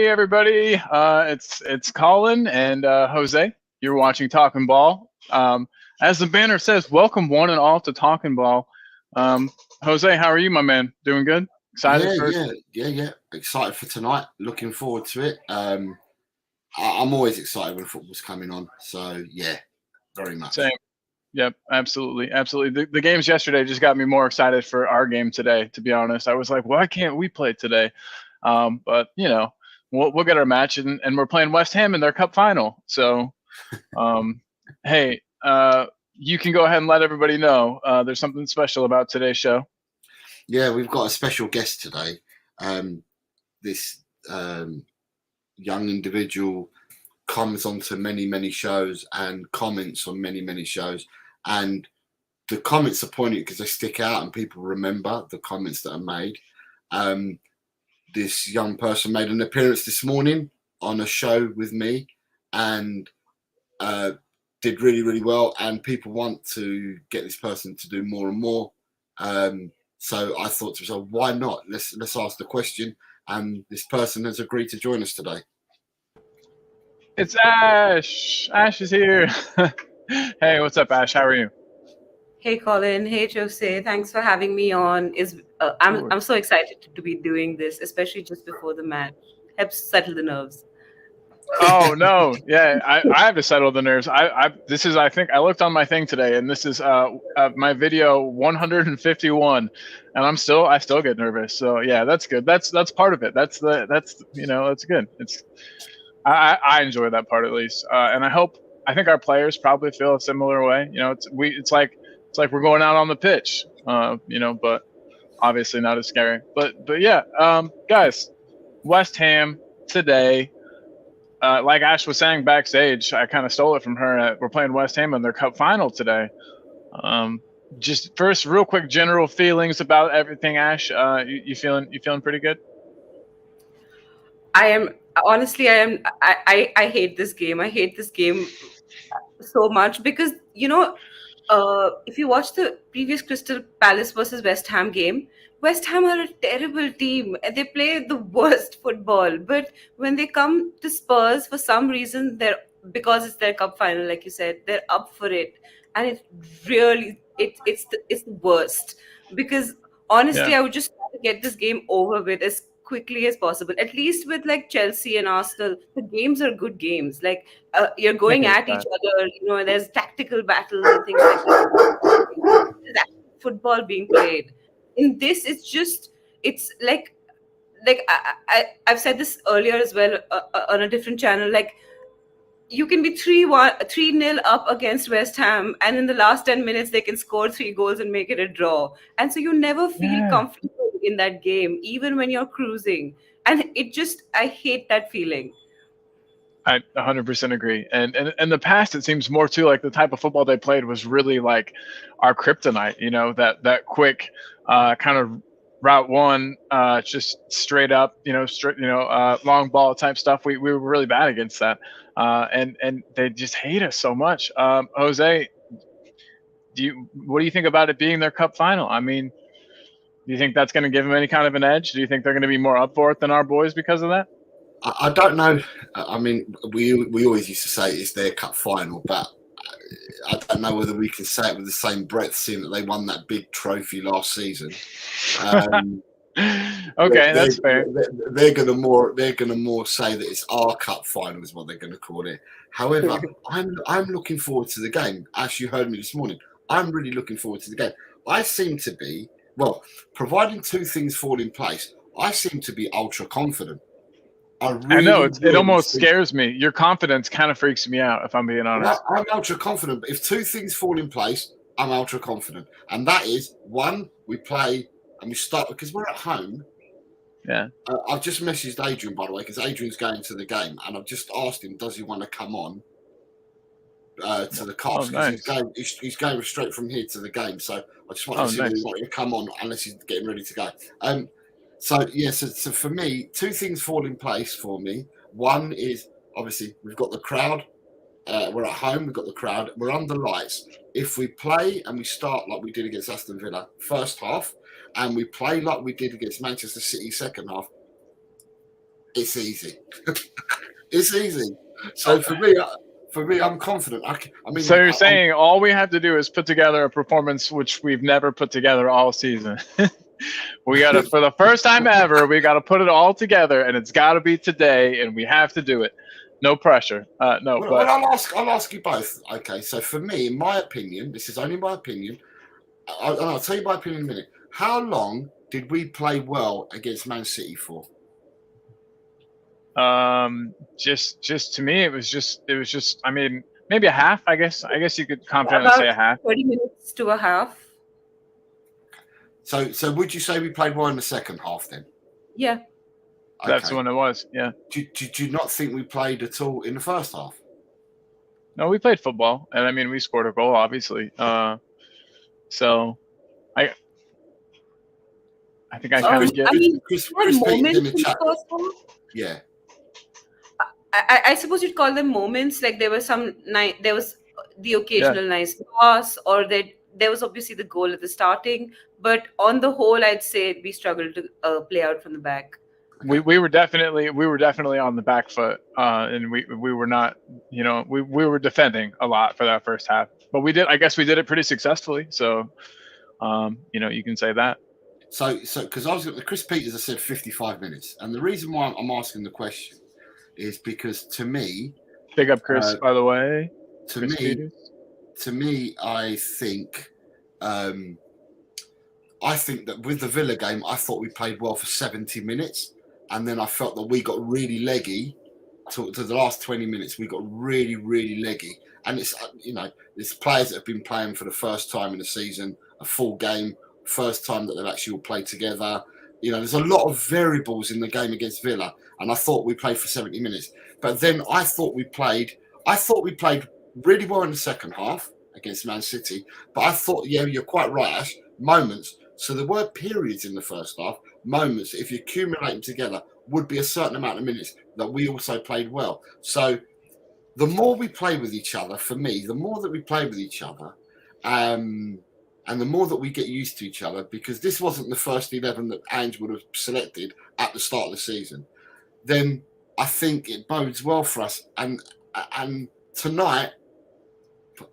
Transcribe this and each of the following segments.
Hey everybody, it's Colin and Jose. You're watching Talking Ball. As the banner says, welcome one and all to Talking Ball. Jose, how are you, my man? Doing good? Excited for? Yeah. Excited for tonight. Looking forward to it. I'm always excited when football's coming on. So yeah, very much. Same. Yep, absolutely. The games yesterday just got me more excited for our game today. To be honest, I was like, why can't we play today? But we'll get our match, and we're playing West Ham in their cup final. So, hey, you can go ahead and let everybody know there's something special about today's show. Yeah, we've got a special guest today. This young individual comes onto many shows and comments on many shows, and the comments are poignant because they stick out and people remember the comments that are made. This young person made an appearance this morning on a show with me and did really well, and people want to get this person to do more and more. So I thought to myself, why not? Let's ask the question, and this person has agreed to join us today. It's Ash. Ash is here. Hey, what's up, Ash? How are you? Hey Colin, hey Jose, thanks for having me on. I'm so excited to be doing this, especially just before the match. Helps settle the nerves. Oh no, yeah, I have to settle the nerves. I think I looked on my thing today, and this is my video 151, and I still get nervous. So yeah, that's good. That's part of it. That's good. I enjoy that part at least, and I think our players probably feel a similar way. It's like we're going out on the pitch, but obviously not as scary. But yeah, guys, West Ham today. Like Ash was saying backstage, I kind of stole it from her. We're playing West Ham in their cup final today. Just first, real quick, general feelings about everything. Ash, you feeling pretty good? I am honestly, I hate this game. I hate this game so much because if you watch the previous Crystal Palace versus West Ham game, West Ham are a terrible team. They play the worst football. But when they come to Spurs, for some reason, because it's their cup final, like you said, they're up for it, and it really it's the worst. Because honestly, Yeah. I would just try to get this game over with as quickly as possible. At least with like Chelsea and Arsenal, the games are good games. Like you're going at each other. There's tactical battles and things like that. There's actual football being played. In this, it's like I've said this earlier as well on a different channel. Like you can be 3-0 up against West Ham, and in the last 10 minutes they can score 3 goals and make it a draw. And so you never feel comfortable in that game, even when you're cruising. And I hate that feeling. I 100% agree. And in the past, it seems more too like the type of football they played was really like our kryptonite. That quick kind of route one, just straight up, long ball type stuff. We were really bad against that, and they just hate us so much. Jose, what do you think about it being their cup final? I mean, do you think that's going to give them any kind of an edge? Do you think they're going to be more up for it than our boys because of that? I don't know. I mean, we always used to say it's their cup final, but I don't know whether we can say it with the same breath, seeing that they won that big trophy last season. Okay, that's fair. They're gonna more say that it's our cup final is what they're gonna call it. However, I'm looking forward to the game. As you heard me this morning, I'm really looking forward to the game. I seem to be, providing two things fall in place, I seem to be ultra confident. I know it almost scares me. Your confidence kind of freaks me out, if I'm being honest. I'm ultra confident, but if two things fall in place, I'm ultra confident, and that is one: we play and we start because we're at home. Yeah. I've just messaged Adrian, by the way, because Adrian's going to the game, and I've just asked him, does he want to come on to the Cops? Because he's going straight from here to the game. So I just want to see if he wanted to come on, unless he's getting ready to go. So for me, two things fall in place for me. One is obviously we've got the crowd. We're at home. We've got the crowd. We're under lights. If we play and we start like we did against Aston Villa first half, and we play like we did against Manchester City second half, It's easy. It's easy. So for me, I'm confident. I mean, so you're saying all we have to do is put together a performance which we've never put together all season. We got to, for the first time ever, we got to put it all together, and it's got to be today, and we have to do it. No pressure. No, well, but I'll ask you both. Okay, so for me, in my opinion, this is only my opinion. I'll tell you my opinion in a minute. How long did we play well against Man City for? just to me, it was just. I mean, maybe a half. I guess you could confidently say a half. 30 minutes to a half. So would you say we played well in the second half then? Yeah. Okay. That's when it was. Yeah. Do you not think we played at all in the first half? No, we played football, and I mean, we scored a goal, obviously. So I think I kind of get. I mean, Chris moments in the chat. first half. Yeah. I suppose you'd call them moments. Like there was there was the occasional nice pass, or there was obviously the goal at the starting. But on the whole, I'd say we struggled to play out from the back. We were definitely on the back foot, and we were not, we were defending a lot for that first half. But I guess we did it pretty successfully. So, you can say that. So because Chris Peters has said 55 minutes, and the reason why I'm asking the question is because to me, big up Chris, by the way. To me, I think that with the Villa game, I thought we played well for 70 minutes, and then I felt that we got really leggy to the last 20 minutes. We got really, really leggy, and it's players that have been playing for the first time in the season, a full game, first time that they've actually all played together. There's a lot of variables in the game against Villa, and I thought we played for 70 minutes. But then I thought we played really well in the second half against Man City. But I thought, you're quite right, Ash, moments. So there were periods in the first half, moments, if you accumulate them together, would be a certain amount of minutes that we also played well. So the more we play with each other, for me, the more that we play with each other, and the more that we get used to each other, because this wasn't the first 11 that Ange would have selected at the start of the season, then I think it bodes well for us. And tonight,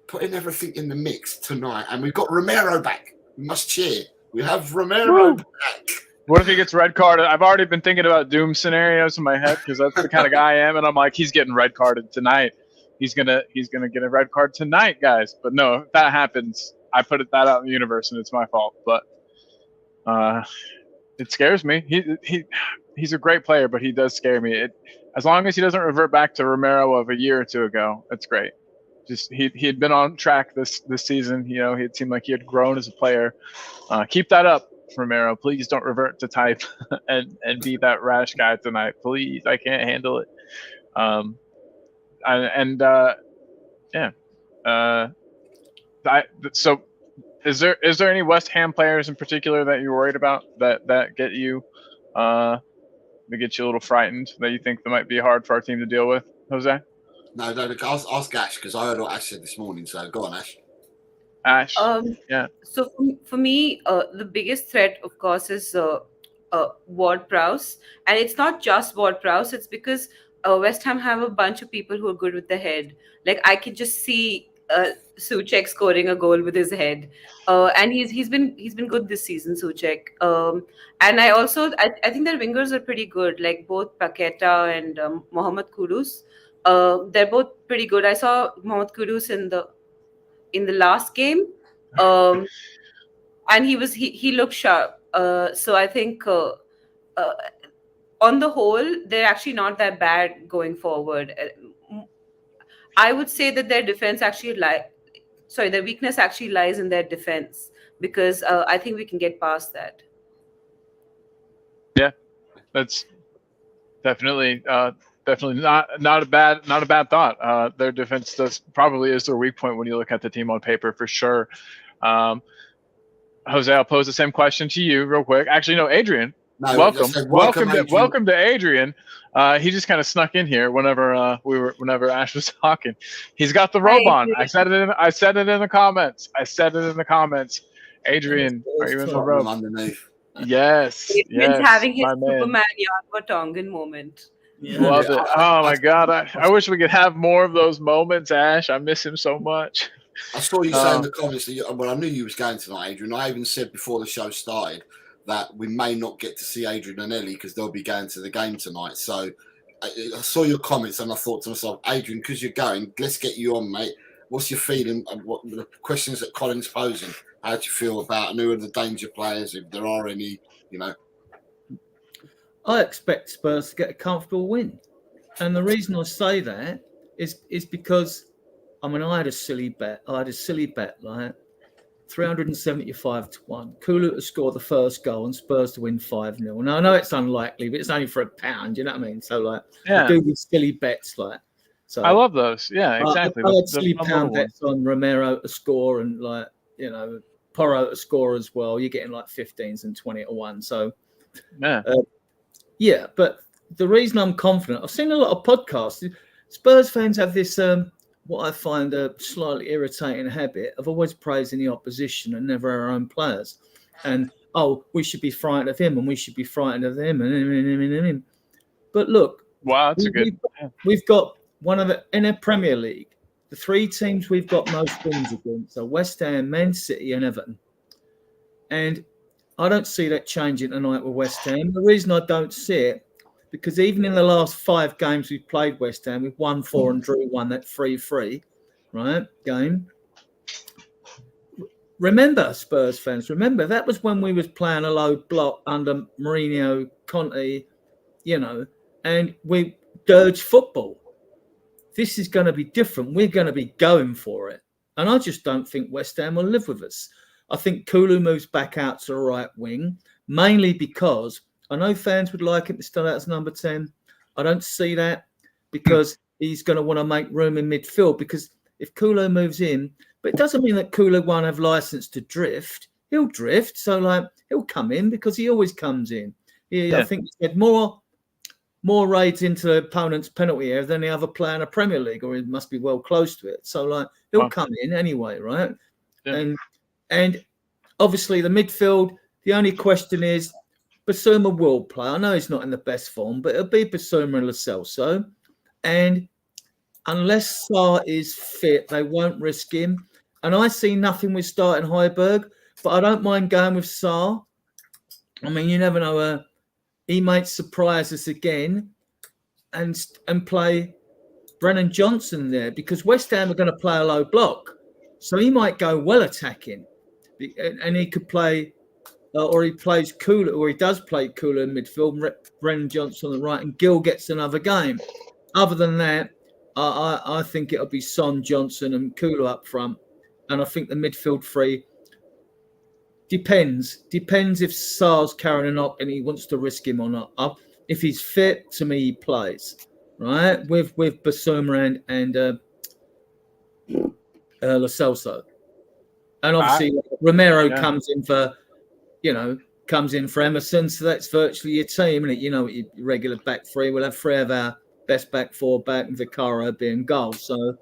putting everything in the mix tonight, and we've got Romero back. We must cheer. We have Romero back. What if he gets red carded? I've already been thinking about doom scenarios in my head because that's the kind of guy I am, and I'm like, he's getting red carded tonight. He's gonna get a red card tonight, guys. But no, if that happens, I put that out in the universe, and it's my fault. But it scares me. He's a great player, but he does scare me. As long as he doesn't revert back to Romero of a year or two ago, that's great. Just he had been on track this season. It seemed like he had grown as a player. Keep that up, Romero. Please don't revert to type and be that rash guy tonight. Please, I can't handle it. So is there any West Ham players in particular that you're worried about that get you a little frightened, that you think that might be hard for our team to deal with, Jose? No, ask Ash, because I heard what Ash said this morning. So go on, Ash. Ash. Yeah. So for me, the biggest threat, of course, is Ward-Prowse, and it's not just Ward-Prowse. It's because West Ham have a bunch of people who are good with the head. Like I can just see Souček scoring a goal with his head, and he's been good this season, Souček. And I think their wingers are pretty good, like both Paqueta and Mohamed Kudus. They're both pretty good. I saw Mohamed Kudus in the last game, and he looked sharp. So I think on the whole, they're actually not that bad going forward. I would say that their defense actually their weakness actually lies in their defense, because I think we can get past that. Yeah, that's definitely not a bad thought. Their defense probably is their weak point when you look at the team on paper, for sure. Jose, I'll pose the same question to you real quick. Actually, no, Adrian. No, welcome to Adrian. He just kind of snuck in here whenever Ash was talking. He's got the robe on. I said it in the comments. Adrian, are you in the robe? Underneath. Yes. Adrian's having his Superman Jan Vertonghen moment. Love it. Oh my God. I wish we could have more of those moments, Ash. I miss him so much. I saw you say in the comments that I knew you was going tonight, Adrian. I even said before the show started that we may not get to see Adrian and Ellie because they'll be going to the game tonight. So I saw your comments and I thought to myself, Adrian, because you're going, let's get you on, mate. What's your feeling? And what the questions that Colin's posing? How do you feel about and who are the danger players, if there are any? I expect Spurs to get a comfortable win, and the reason I say that is because. I mean, I had a silly bet like 375-1. Kulu to score the first goal and Spurs to win 5-0. Now I know it's unlikely, but it's only for £1. You know what I mean? So I do these silly bets So I love those. Yeah, exactly. I had silly pound bets on Romero to score and Porro to score as well. You're getting 15s and 20-1. So but the reason I'm confident, I've seen a lot of podcasts. Spurs fans have this. What I find a slightly irritating habit of always praising the opposition and never our own players. And, we should be frightened of him and we should be frightened of him and him. But look, wow, that's we've got in a Premier League, the 3 teams we've got most wins against are West Ham, Man City and Everton. And I don't see that changing tonight with West Ham. The reason I don't see it, because even in the last 5 games we've played West Ham, we've won 4 and drew 1, that 3-3, right, game. Remember, Spurs fans, that was when we was playing a low block under Mourinho, Conte, and we dirged football. This is going to be different. We're going to be going for it. And I just don't think West Ham will live with us. I think Kulu moves back out to the right wing, mainly because I know fans would like him to start out as number 10. I don't see that because he's going to want to make room in midfield, because if Kulu moves in, but it doesn't mean that Kulu won't have license to drift. He'll drift. So he'll come in because he always comes in. I think he had more raids into the opponent's penalty area than the other player in the Premier League, or he must be well close to it. So he'll come in anyway, right? Yeah. And obviously the midfield, the only question is, Basuma will play. I know he's not in the best form, but it'll be Basuma and Lo Celso. And unless Sarr is fit, they won't risk him. And I see nothing with starting Højbjerg, but I don't mind going with Sarr. I mean, you never know. He might surprise us again and play Brennan Johnson there, because West Ham are going to play a low block. So he might go well attacking. And he could play... or he plays Kulu, or he does play Kulu in midfield, Brennan Johnson on the right, and Gill gets another game. Other than that, I think it'll be Son, Johnson, and Kulu up front. And I think the midfield 3 depends if Sarr's carrying a knock and he wants to risk him or not. If he's fit, to me, he plays, right? With Basuma and Lo Celso. And obviously, Romero comes in for Emerson, so that's virtually your team, isn't it? Your regular back 3. We'll have 3 of our best back 4 back, and Vicario being goal. So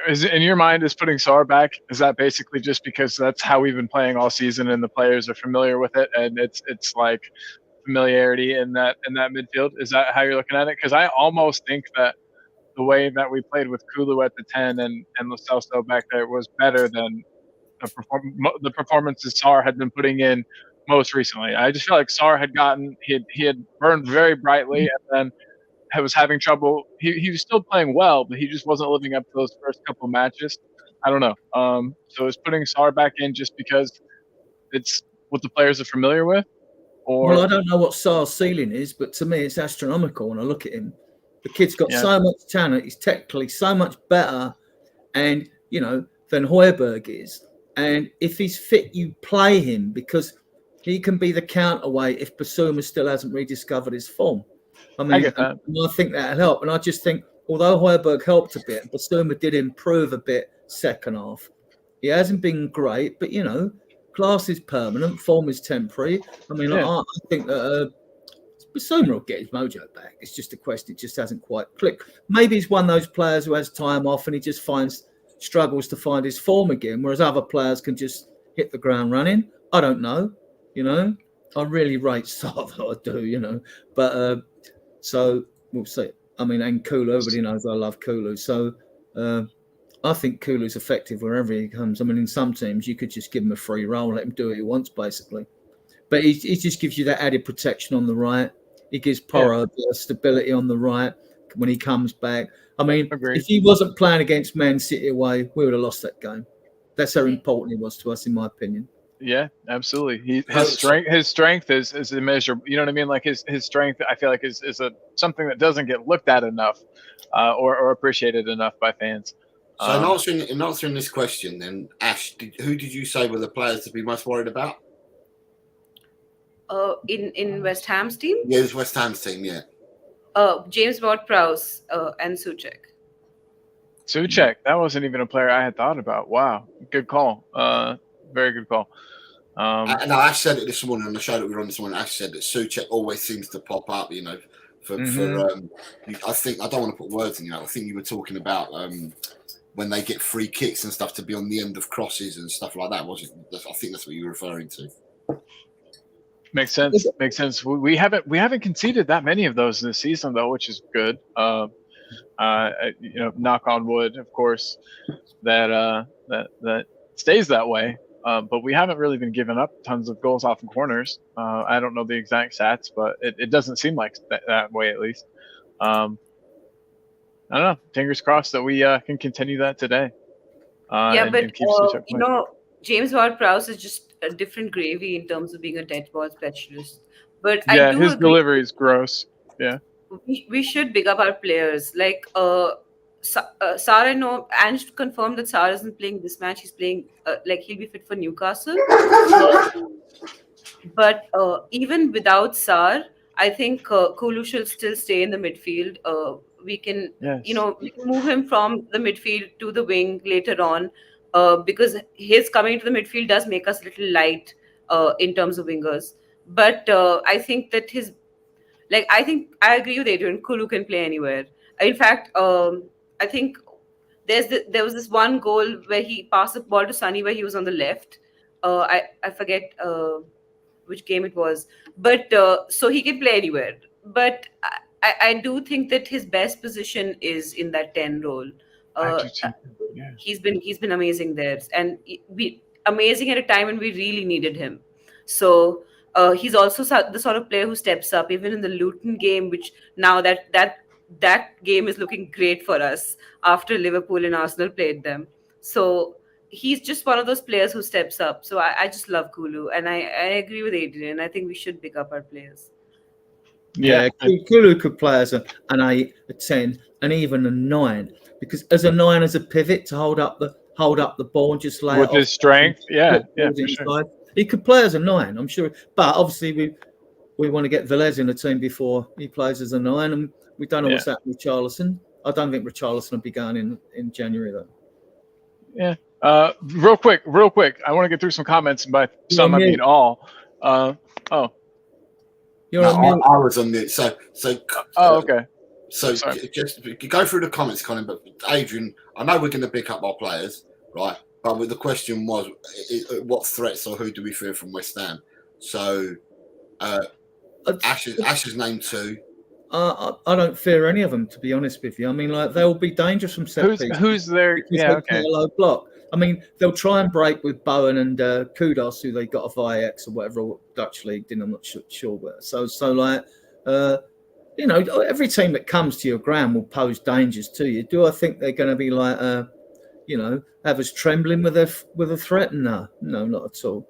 is it in your mind, is putting Sarr back, is that basically just because that's how we've been playing all season and the players are familiar with it, and it's like familiarity in that midfield? Is that how you're looking at it? Because I almost think that the way that we played with Kulu at the 10 and Lo Celso back there was better than the performances Sarr had been putting in most recently. I just feel like Sarr had he had burned very brightly, and then was having trouble. He was still playing well, but he just wasn't living up to those first couple matches. I don't know. So is putting Sarr back in just because it's what the players are familiar with? Well, I don't know what Sarr's ceiling is, but to me it's astronomical when I look at him. The kid's got so much talent. He's technically so much better, and than Højbjerg is. And if he's fit, you play him because he can be the counterweight if Basuma still hasn't rediscovered his form. I mean, I get that. I think that'll help. And I just think, although Højbjerg helped a bit, Basuma did improve a bit second half. He hasn't been great, but, class is permanent, form is temporary. I mean, I think that Basuma will get his mojo back. It's just a question. It just hasn't quite clicked. Maybe he's one of those players who has time off and he just struggles to find his form again, whereas other players can just hit the ground running. I don't know, I really rate Sarr, I do, but So we'll see. I mean, and Kulu, everybody knows I love Kulu. So I think Kulu's effective wherever he comes. I mean, in some teams, you could just give him a free roll, let him do what he wants, basically. But he just gives you that added protection on the right. He gives Porro a bit of stability on the right when he comes back. I mean, Agreed. if he wasn't playing against Man City away, we would have lost that game. That's how important he was to us, in my opinion. Yeah, absolutely. His strength is immeasurable. You know what I mean? Like his strength, I feel like is something that doesn't get looked at enough, or appreciated enough by fans. So in answering this question, then Ash, who did you say were the players to be most worried about? In West Ham's team? Yeah, it's West Ham's team, yeah. James Ward-Prowse and Souček. Souček, that wasn't even a player I had thought about. Wow, good call. Very good call. No, Ash said it this morning on the show that we were on this morning. Ash said that Souček always seems to pop up, you know, for I think, I don't want to put words in, you know, I think you were talking about when they get free kicks and stuff to be on the end of crosses and stuff like that. I think that's what you were referring to. Makes sense. Makes sense. We haven't conceded that many of those this season though, which is good. You know, knock on wood, of course, that stays that way. But we haven't really been giving up tons of goals off the corners. I don't know the exact stats, but it doesn't seem like that way at least. I don't know. Fingers crossed that we can continue that today. You know, James Ward-Prowse is just a different gravy in terms of being a dead ball specialist. But yeah, I do his agree, delivery is gross. Yeah, we should big up our players. Like Sarr, I know Ange confirmed that Sarr isn't playing this match. He's playing like he'll be fit for Newcastle. But even without Sarr, I think Kulu should still stay in the midfield. We can, you know, we can move him from the midfield to the wing later on, because his coming to the midfield does make us a little light in terms of wingers. But I think that I think I agree with Adrian. Kulu can play anywhere. In fact, I think there was this one goal where he passed the ball to Sonny where he was on the left. I forget which game it was, but so he can play anywhere. But I do think that his best position is in that 10 role. He's been amazing there, and amazing at a time when we really needed him. So he's also the sort of player who steps up, even in the Luton game, which now that game is looking great for us after Liverpool and Arsenal played them. So he's just one of those players who steps up. So I just love Kulu, and I agree with Adrian. I think we should pick up our players. Yeah, Kulu could play as an 8, a 10, and even a 9. Because as a 9, as a pivot to hold up the ball and just lay with his strength, yeah, for sure. He could play as a 9, I'm sure. But obviously we want to get Velez in the team before he plays as a 9, and we don't know what's happening with Richarlison. I don't think Richarlison will be going in January though. Yeah. Real quick. I want to get through some comments, by some I mean all. You're on mute. I was on mute. So. Okay. So just go through the comments, Colin. But Adrian, I know we're going to pick up our players, right? But the question was, what threats or who do we fear from West Ham? So, Ash's name 2. I don't fear any of them, to be honest with you. I mean, like they'll be dangerous from set pieces. Who's there? Yeah, okay. Low block. I mean, they'll try and break with Bowen and Kudos, who they got off Ajax or whatever Dutch league did. I'm not sure. But so like, you know, every team that comes to your ground will pose dangers to you. Do I think they're going to be like, you know, have us trembling with a threat? No, not at all.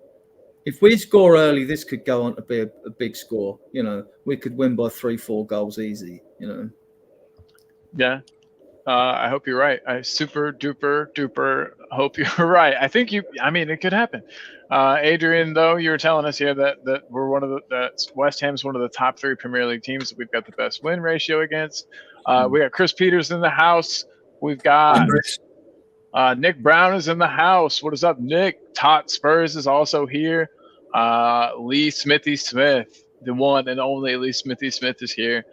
If we score early, this could go on to be a big score. You know, we could win by 3-4 goals easy. You know. Yeah. I hope you're right. I super duper hope you're right. I mean, it could happen. Adrian, though, you were telling us here that we're that West Ham's one of the top 3 Premier League teams that we've got the best win ratio against. We got Chris Peters in the house. We've got Nick Brown is in the house. What is up, Nick? Tot Spurs is also here. Lee Smithy Smith, the one and only Lee Smithy Smith is here.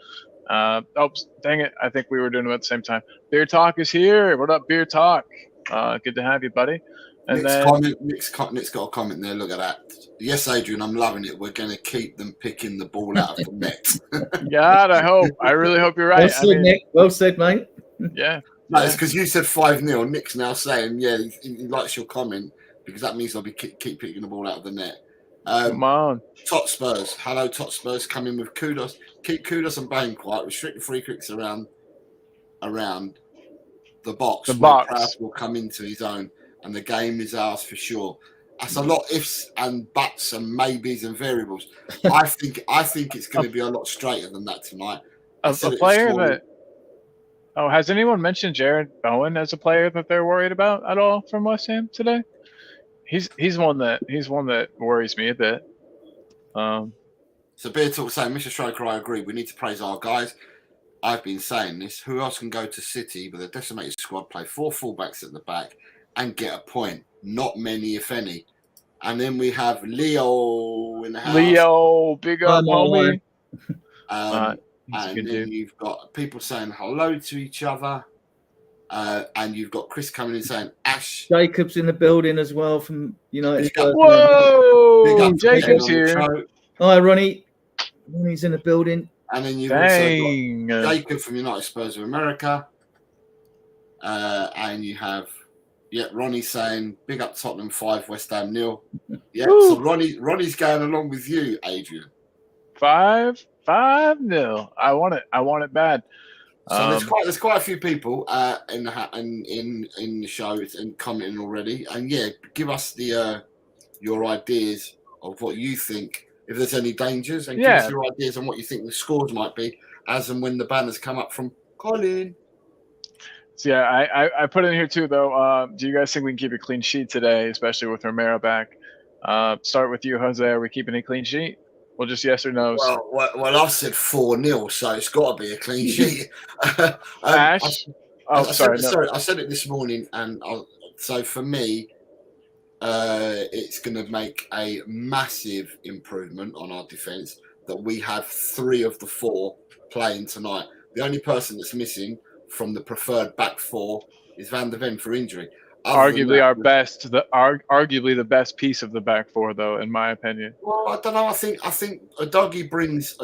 Dang it. I think we were doing them at the same time. Beer Talk is here. What up, Beer Talk? Good to have you, buddy. And Nick's then comment, Nick's got a comment there. Look at that. Yes, Adrian, I'm loving it. We're going to keep them picking the ball out of the net. God, I really hope you're Well right. said, Nick. Well said, mate. Yeah. No, it's because you said 5-0. Nick's now saying, yeah, he likes your comment because that means I'll be keep picking the ball out of the net. Come on. Tot Spurs. Hello, Tot Spurs. Come in with kudos. Keep kudos and Bane quiet. Restrict the free kicks around the box. The where box. Prowse will come into his own, and the game is ours for sure. That's a lot ifs and buts and maybes and variables. I think it's going to be a lot straighter than that tonight. A player that. Oh, has anyone mentioned Jared Bowen as a player that they're worried about at all from West Ham today? He's one that worries me a bit. So Beer Talk saying, Mr. Striker, I agree. We need to praise our guys. I've been saying this. Who else can go to City with a decimated squad, play 4 fullbacks at the back, and get a point? Not many, if any. And then we have Leo in the house. Leo, big up, homie. And then you've got people saying hello to each other. And you've got Chris coming in saying, Ash. Jacob's in the building as well from United. Whoa! Jacob's here. Hi, Ronnie. Ronnie's in the building. And then you've also got Jacob from United Spurs of America. And you have, Ronnie saying, big up Tottenham 5, West Ham 0. Yeah, so Ronnie's going along with you, Adrian. 5-0. I want it bad. So there's quite a few people in the show and commenting already. And give us your ideas of what you think, if there's any dangers, and give us your ideas on what you think the scores might be as and when the banners come up from Colin. So I put in here too though. Do you guys think we can keep a clean sheet today, especially with Romero back? Start with you, Jose. Are we keeping a clean sheet? Well, just yes or no. Well, I've said 4-0, so it's got to be a clean sheet. Ash? I said it this morning, and so for me, it's going to make a massive improvement on our defence that we have 3 of the 4 playing tonight. The only person that's missing from the preferred back 4 is Van der Ven for injury. Arguably arguably the best piece of the back 4, though, in my opinion. Well, I don't know. I think a doggy brings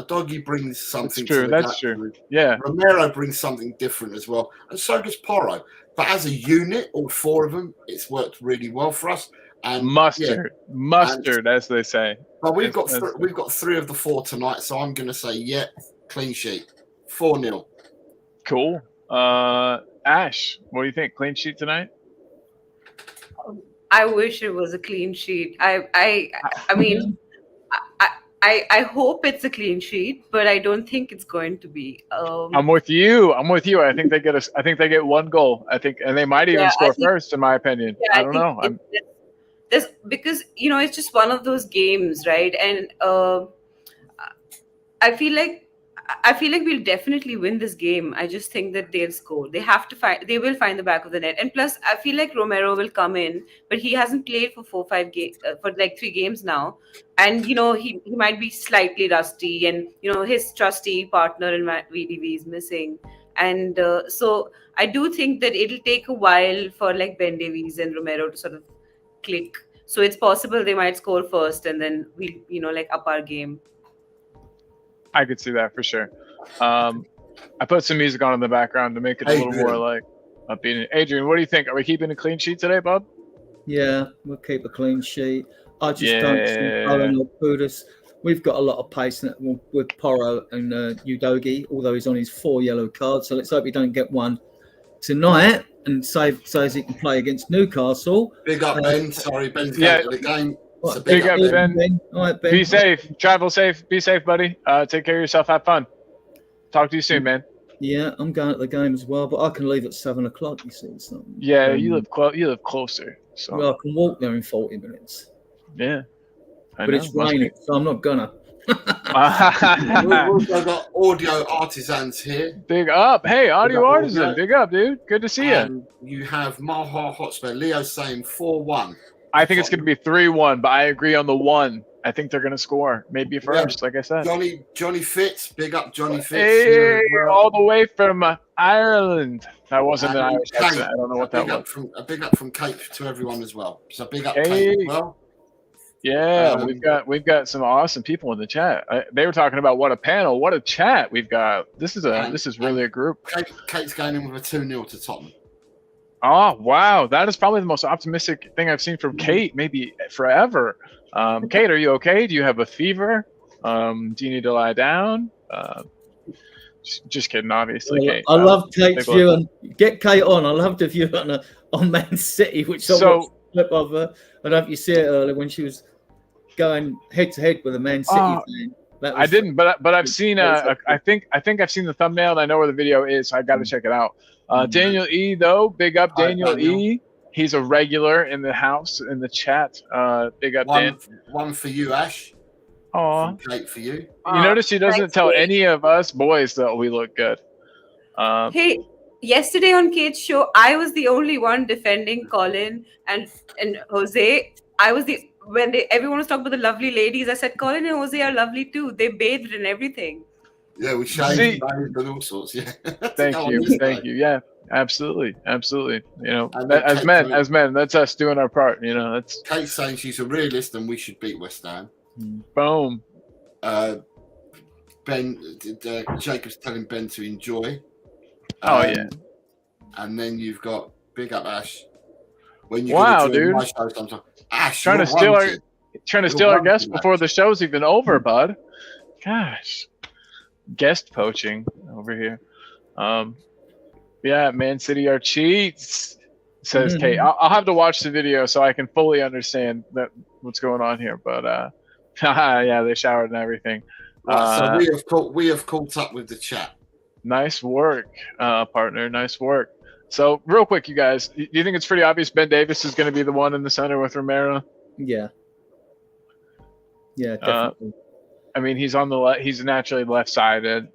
something. That's true. Yeah. Romero brings something different as well, and so does Porro. But as a unit, all 4 of them, it's worked really well for us. And mustard, as they say. But we've got 3 of the 4 tonight, so I'm going to say clean sheet, 4-0. Cool. Ash, what do you think? Clean sheet tonight? I wish it was a clean sheet. I mean, I hope it's a clean sheet, but I don't think it's going to be. I'm with you. I think they get 1 goal. And they might even score first, in my opinion. I don't know. Because it's just one of those games, right? And I feel like we'll definitely win this game. I just think that they'll score. They will find the back of the net. And plus, I feel like Romero will come in, but he hasn't played for 4-5 games, for like 3 games now. And, he might be slightly rusty, and, his trusty partner in VDV is missing. And so I do think that it'll take a while for like Ben Davies and Romero to sort of click. So it's possible they might score first, and then we'll, up our game. I could see that for sure. I put some music on in the background to make it a little more like upbeat. Adrian, what do you think? Are we keeping a clean sheet today, bub? Yeah, we'll keep a clean sheet. I just don't think Owen or Kudus. We've got a lot of pace with Porro and Udogi, although he's on his 4 yellow cards. So let's hope he don't get one tonight and says he can play against Newcastle. Big up, Ben. Sorry, Ben's going to the game. Big up, Ben. All right, Ben. Be safe. Travel safe. Be safe, buddy. Take care of yourself. Have fun. Talk to you soon, man. Yeah, I'm going at the game as well, but I can leave at 7:00. You see, so you live closer. So I can walk there in 40 minutes. Yeah, but it's raining, so I'm not gonna. We've also got audio artisans here. Big up. Hey, audio artisan. Big up, dude. Good to see you. You have Maha Hotspur. Leo saying 4-1. I think it's going to be 3-1, but I agree on the 1. I think they're going to score. Maybe first, like I said. Johnny Fitz, big up Johnny Fitz. Hey, all the way from Ireland. That wasn't an Irish accent. I don't know what that was. A big up from Kate to everyone as well. So big up Hey. Kate as well. Yeah, we've got some awesome people in the chat. They were talking about what a panel, what a chat we've got. This is really a group. Kate's going in with a 2-0 to Tottenham. Oh wow, that is probably the most optimistic thing I've seen from Kate, maybe forever. Kate, are you okay? Do you have a fever? Do you need to lie down? Just kidding, obviously. Kate. I love Kate's view on. Get Kate on. I love the view on Man City, which I watched a clip of her. I don't know if you see it earlier when she was going head to head with a Man City fan. I didn't, but I've seen. I think I've seen the thumbnail and I know where the video is. So I got to check it out. Daniel E though, big up Daniel E. He's a regular in the house in the chat. Big up Dan. One for you, Ash. Aw. Kate for you. You notice she doesn't tell any of us boys that we look good. Hey, yesterday on Kate's show, I was the only one defending Colin and Jose. I was everyone was talking about the lovely ladies. I said Colin and Jose are lovely too. They bathed and everything. Yeah, we shaved and all sorts. Yeah. Thank you. Yeah, absolutely. You know, as men, that's us doing our part. You know, that's Kate's saying she's a realist and we should beat West Ham. Boom. Jacob's telling Ben to enjoy. And then you've got big up Ash. When you dude. My show sometime. Ash, trying to steal our guest before the show's even over, bud. Gosh. Guest poaching over here. Yeah, Man City are cheats, says Kate. I'll have to watch the video so I can fully understand what's going on here. But yeah, they showered and everything. So we have caught up with the chat. Nice work, partner. Nice work. So real quick, you guys, do you think it's pretty obvious Ben Davis is going to be the one in the center with Romero? Yeah. Yeah, definitely. I mean, he's on the left. He's naturally left-sided.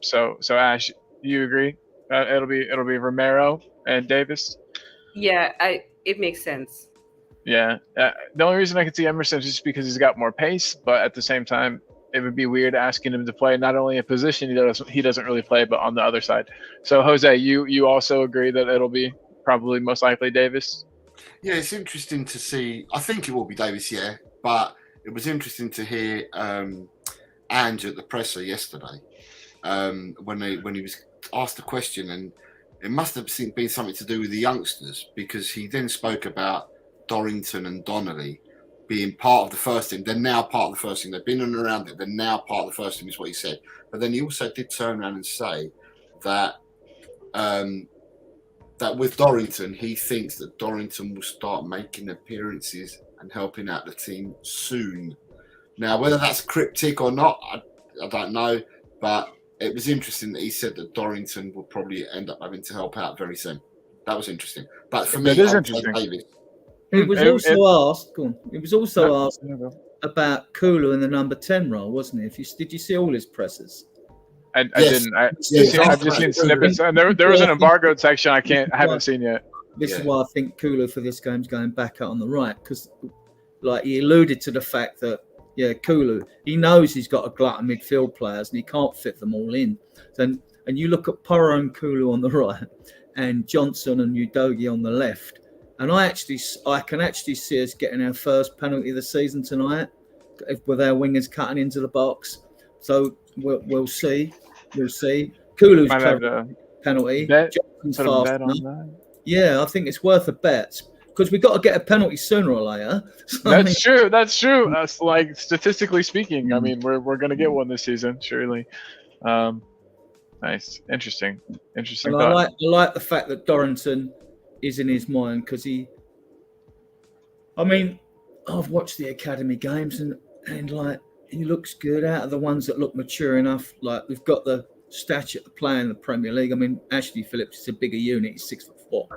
So Ash, you agree? It'll be Romero and Davis. Yeah, it makes sense. Yeah. The only reason I could see Emerson is just because he's got more pace, but at the same time, it would be weird asking him to play not only a position he doesn't really play, but on the other side. So Jose, you also agree that it'll be probably most likely Davis? Yeah, it's interesting to see. I think it will be Davis, yeah, but it was interesting to hear Ange at the presser yesterday when he was asked a question, and it must have been something to do with the youngsters, because he then spoke about Dorrington and Donnelly being part of the first team. They're now part of the first team. They've been in and around it. They're now part of the first team, is what he said. But then he also did turn around and say that that with Dorrington, he thinks that Dorrington will start making appearances and helping out the team soon. Now, whether that's cryptic or not, I don't know. But it was interesting that he said that Dorrington will probably end up having to help out very soon. That was interesting. But for me, it is interesting. Davis. It was also asked. Go on. It was also asked about Kulu in the number 10 role, wasn't it? Did you see all his presses? I didn't. I've just seen snippets, and there was an embargoed section I haven't seen yet. This is why I think Kulu for this game's going back out on the right, because like he alluded to the fact that Kulu, he knows he's got a glut of midfield players and he can't fit them all in. And you look at Porro and Kulu on the right, and Johnson and Udogie on the left. And I can actually see us getting our first penalty of the season tonight, with our wingers cutting into the box. So we'll see. We'll see. Kulu's penalty. Johnson's fast enough. Yeah, I think it's worth a bet, because we've got to get a penalty sooner or later. So, That's true. That's like, statistically speaking, I mean, we're going to get one this season, surely. Nice. Interesting. And I like the fact that Dorrington is in his mind, because I've watched the academy games and like, he looks good. Out of the ones that look mature enough, like, we've got the stature to play in the Premier League. I mean, Ashley Phillips is a bigger unit. He's 6'4".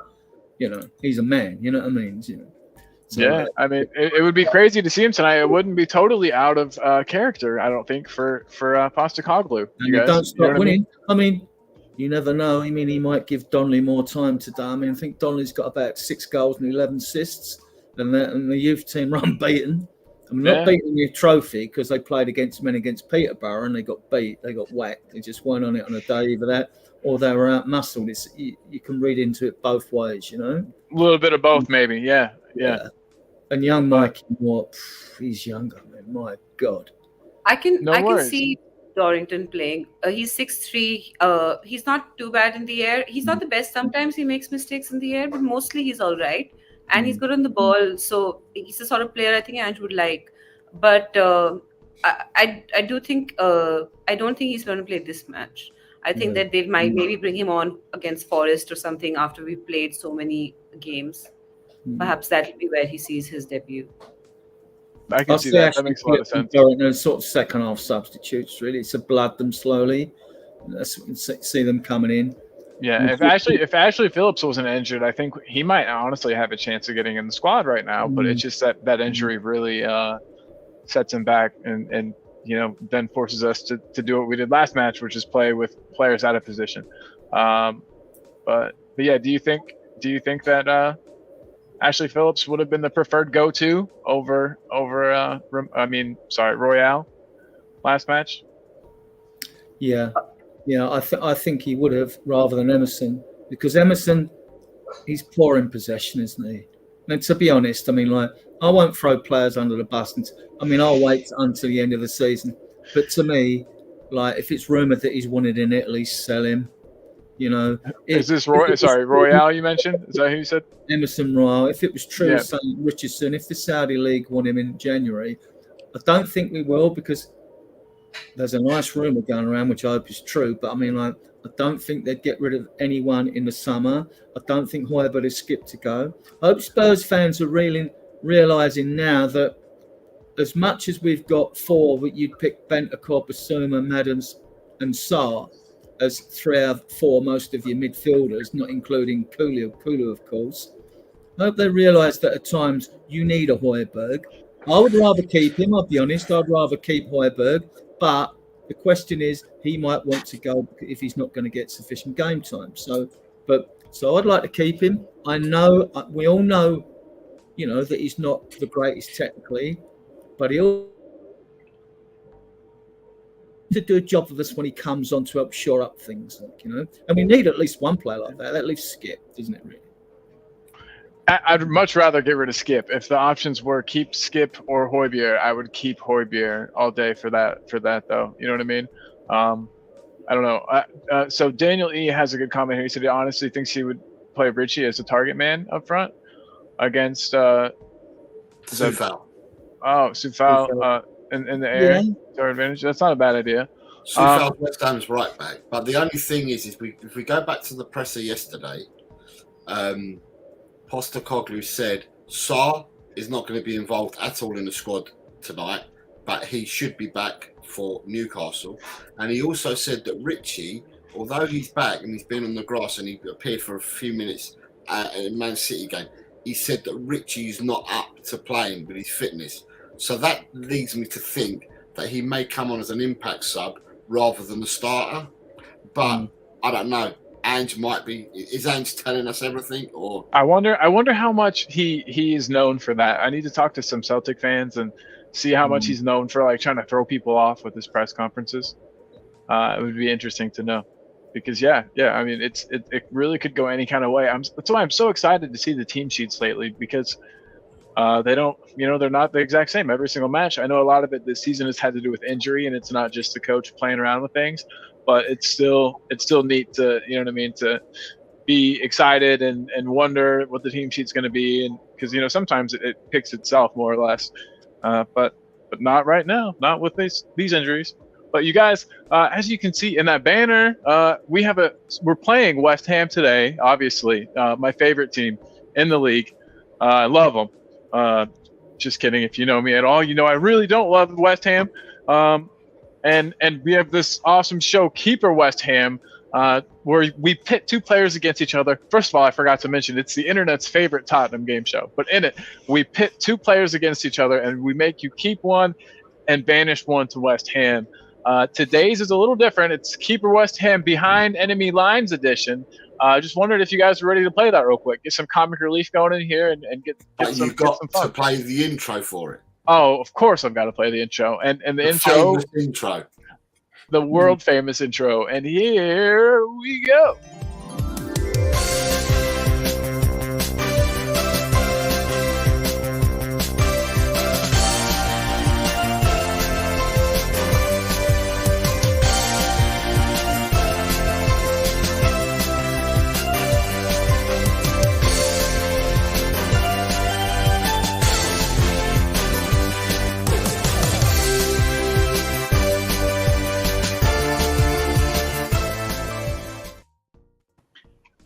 You know, he's a man. You know what I mean? So, yeah, I mean, it would be crazy to see him tonight. It wouldn't be totally out of character, I don't think, for Postecoglou. You guys don't stop winning. I mean, you never know. I mean, he might give Donnelly more time today. I mean, I think Donnelly's got about 6 goals and 11 assists, and the youth team are unbeaten. I mean, not beating the trophy because they played against Peterborough and they got beat. They got whacked. They just weren't on it on a day, either that or they were out-muscled. You can read into it both ways, you know? A little bit of both, maybe. Yeah. And young Mike, he's younger, man. My God. I can see Dorrington playing. He's 6'3". He's not too bad in the air. He's not the best. Sometimes he makes mistakes in the air, but mostly he's all right. And he's good on the ball. So he's the sort of player I think Ange would like. But I do think I don't think he's going to play this match. I think that they might maybe bring him on against Forest or something after we've played so many games. Perhaps that'll be where he sees his debut. I can see that. That makes a lot of sense. Sort of second half substitutes, really. It's to blood them slowly. See them coming in. Yeah, if Ashley Phillips wasn't injured, I think he might honestly have a chance of getting in the squad right now. But it's just that injury really sets him back and then forces us to do what we did last match, which is play with players out of position. But yeah, do you think that Ashley Phillips would have been the preferred go-to over Royale last match? Yeah, I think he would have rather than Emerson, because Emerson, he's poor in possession, isn't he? And to be honest, I mean, like, I won't throw players under the bus. I'll wait until the end of the season. But to me, like, if it's rumoured that he's wanted in Italy, sell him. You know, is this Royale you mentioned? Is that who you said? Emerson Royale. If it was true, St. Richardson, if the Saudi League want him in January, I don't think we will, because there's a nice rumour going around, which I hope is true. But I mean, like, I don't think they'd get rid of anyone in the summer. I don't think Højbjerg is skipped to go. I hope Spurs fans are realising now that as much as we've got four, that you'd pick Bentancur, Basuma, Maddens and Sarr as 3 out of 4 most of your midfielders, not including Kulu, of course. I hope they realise that at times you need a Højbjerg. I would rather keep him, I'll be honest. I'd rather keep Højbjerg. But the question is, he might want to go if he's not going to get sufficient game time. So I'd like to keep him. I know, we all know, that he's not the greatest technically, but he'll to do a job for us when he comes on to help shore up things, and we need at least one player like that. That leaves Skip, doesn't it, really? I'd much rather get rid of Skip. If the options were keep Skip or Højbjerg, I would keep Højbjerg all day for that though. You know what I mean? I don't know. So Daniel E has a good comment here. He said he honestly thinks he would play Richie as a target man up front against Soufal. Soufal in the air to our advantage. That's not a bad idea. Soufal's West Ham's right back. But the only thing is if we go back to the presser yesterday, Postecoglou said Sarr is not going to be involved at all in the squad tonight, but he should be back for Newcastle. And he also said that Richie, although he's back and he's been on the grass and he appeared for a few minutes in Man City game, he said that Richie is not up to playing with his fitness. So that leads me to think that he may come on as an impact sub rather than the starter. But I don't know. Ange might be. Is Ange telling us everything, or I wonder how much he is known for that. I need to talk to some Celtic fans and see how much he's known for, like, trying to throw people off with his press conferences. It would be interesting to know, because I mean, it really could go any kind of way. That's why I'm so excited to see the team sheets lately, because they don't, they're not the exact same every single match. I know a lot of it this season has had to do with injury, and it's not just the coach playing around with things. But it's still neat to, to be excited and wonder what the team sheet's going to be, and because sometimes it picks itself more or less, but not right now, not with these injuries. But you guys, as you can see in that banner, we're playing West Ham today. Obviously, my favorite team in the league. I love them. Just kidding. If you know me at all, I really don't love West Ham. And we have this awesome show, Keeper West Ham, where we pit 2 players against each other. First of all, I forgot to mention, it's the internet's favorite Tottenham game show. But in it, we pit 2 players against each other, and we make you keep one and banish one to West Ham. Today's is a little different. It's Keeper West Ham Behind Enemy Lines edition. Just wondered if you guys are ready to play that real quick. Get some comic relief going in here and get some you've got some fun. to play the intro for it. Oh, of course I've got to play the intro. And the intro, the world famous intro. And here we go.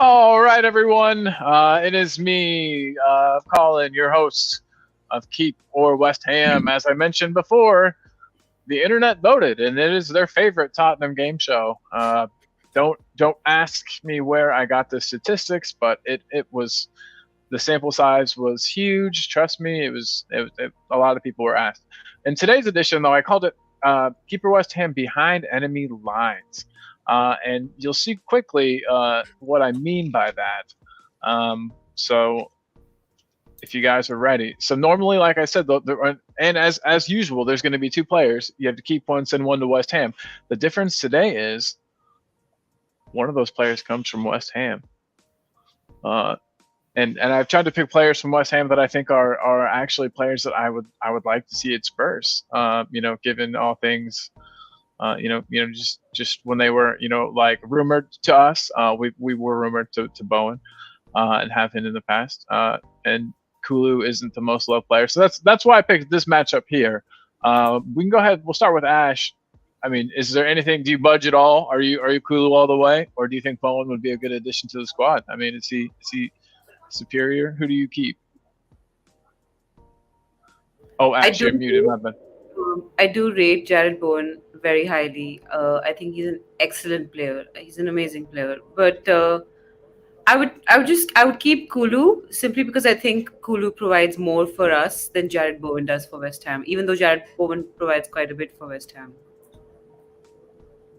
All right, everyone. It is me, Colin, your host of Keep or West Ham. As I mentioned before, the internet voted, and it is their favorite Tottenham game show. Don't ask me where I got the statistics, but it was the sample size was huge. Trust me, it a lot of people were asked. In today's edition, though, I called it Keep or West Ham Behind Enemy Lines. And you'll see quickly what I mean by that. So if you guys are ready. So normally, like I said, and as usual, there's going to be two players. You have to keep one, send one to West Ham. The difference today is one of those players comes from West Ham. And I've tried to pick players from West Ham that I think are actually players that I would like to see at Spurs. Given all things. Just when they were, like rumored to us, we were rumored to Bowen, and have him in the past. And Kulu isn't the most loved player, so that's why I picked this matchup here. We can go ahead. We'll start with Ash. I mean, is there anything? Do you budge at all? Are you Kulu all the way, or do you think Bowen would be a good addition to the squad? I mean, is he superior? Who do you keep? Oh, Ash, you're muted. My bad. I do rate Jared Bowen very highly. I think he's an excellent player. He's an amazing player. But I would keep Kulu simply because I think Kulu provides more for us than Jared Bowen does for West Ham. Even though Jared Bowen provides quite a bit for West Ham.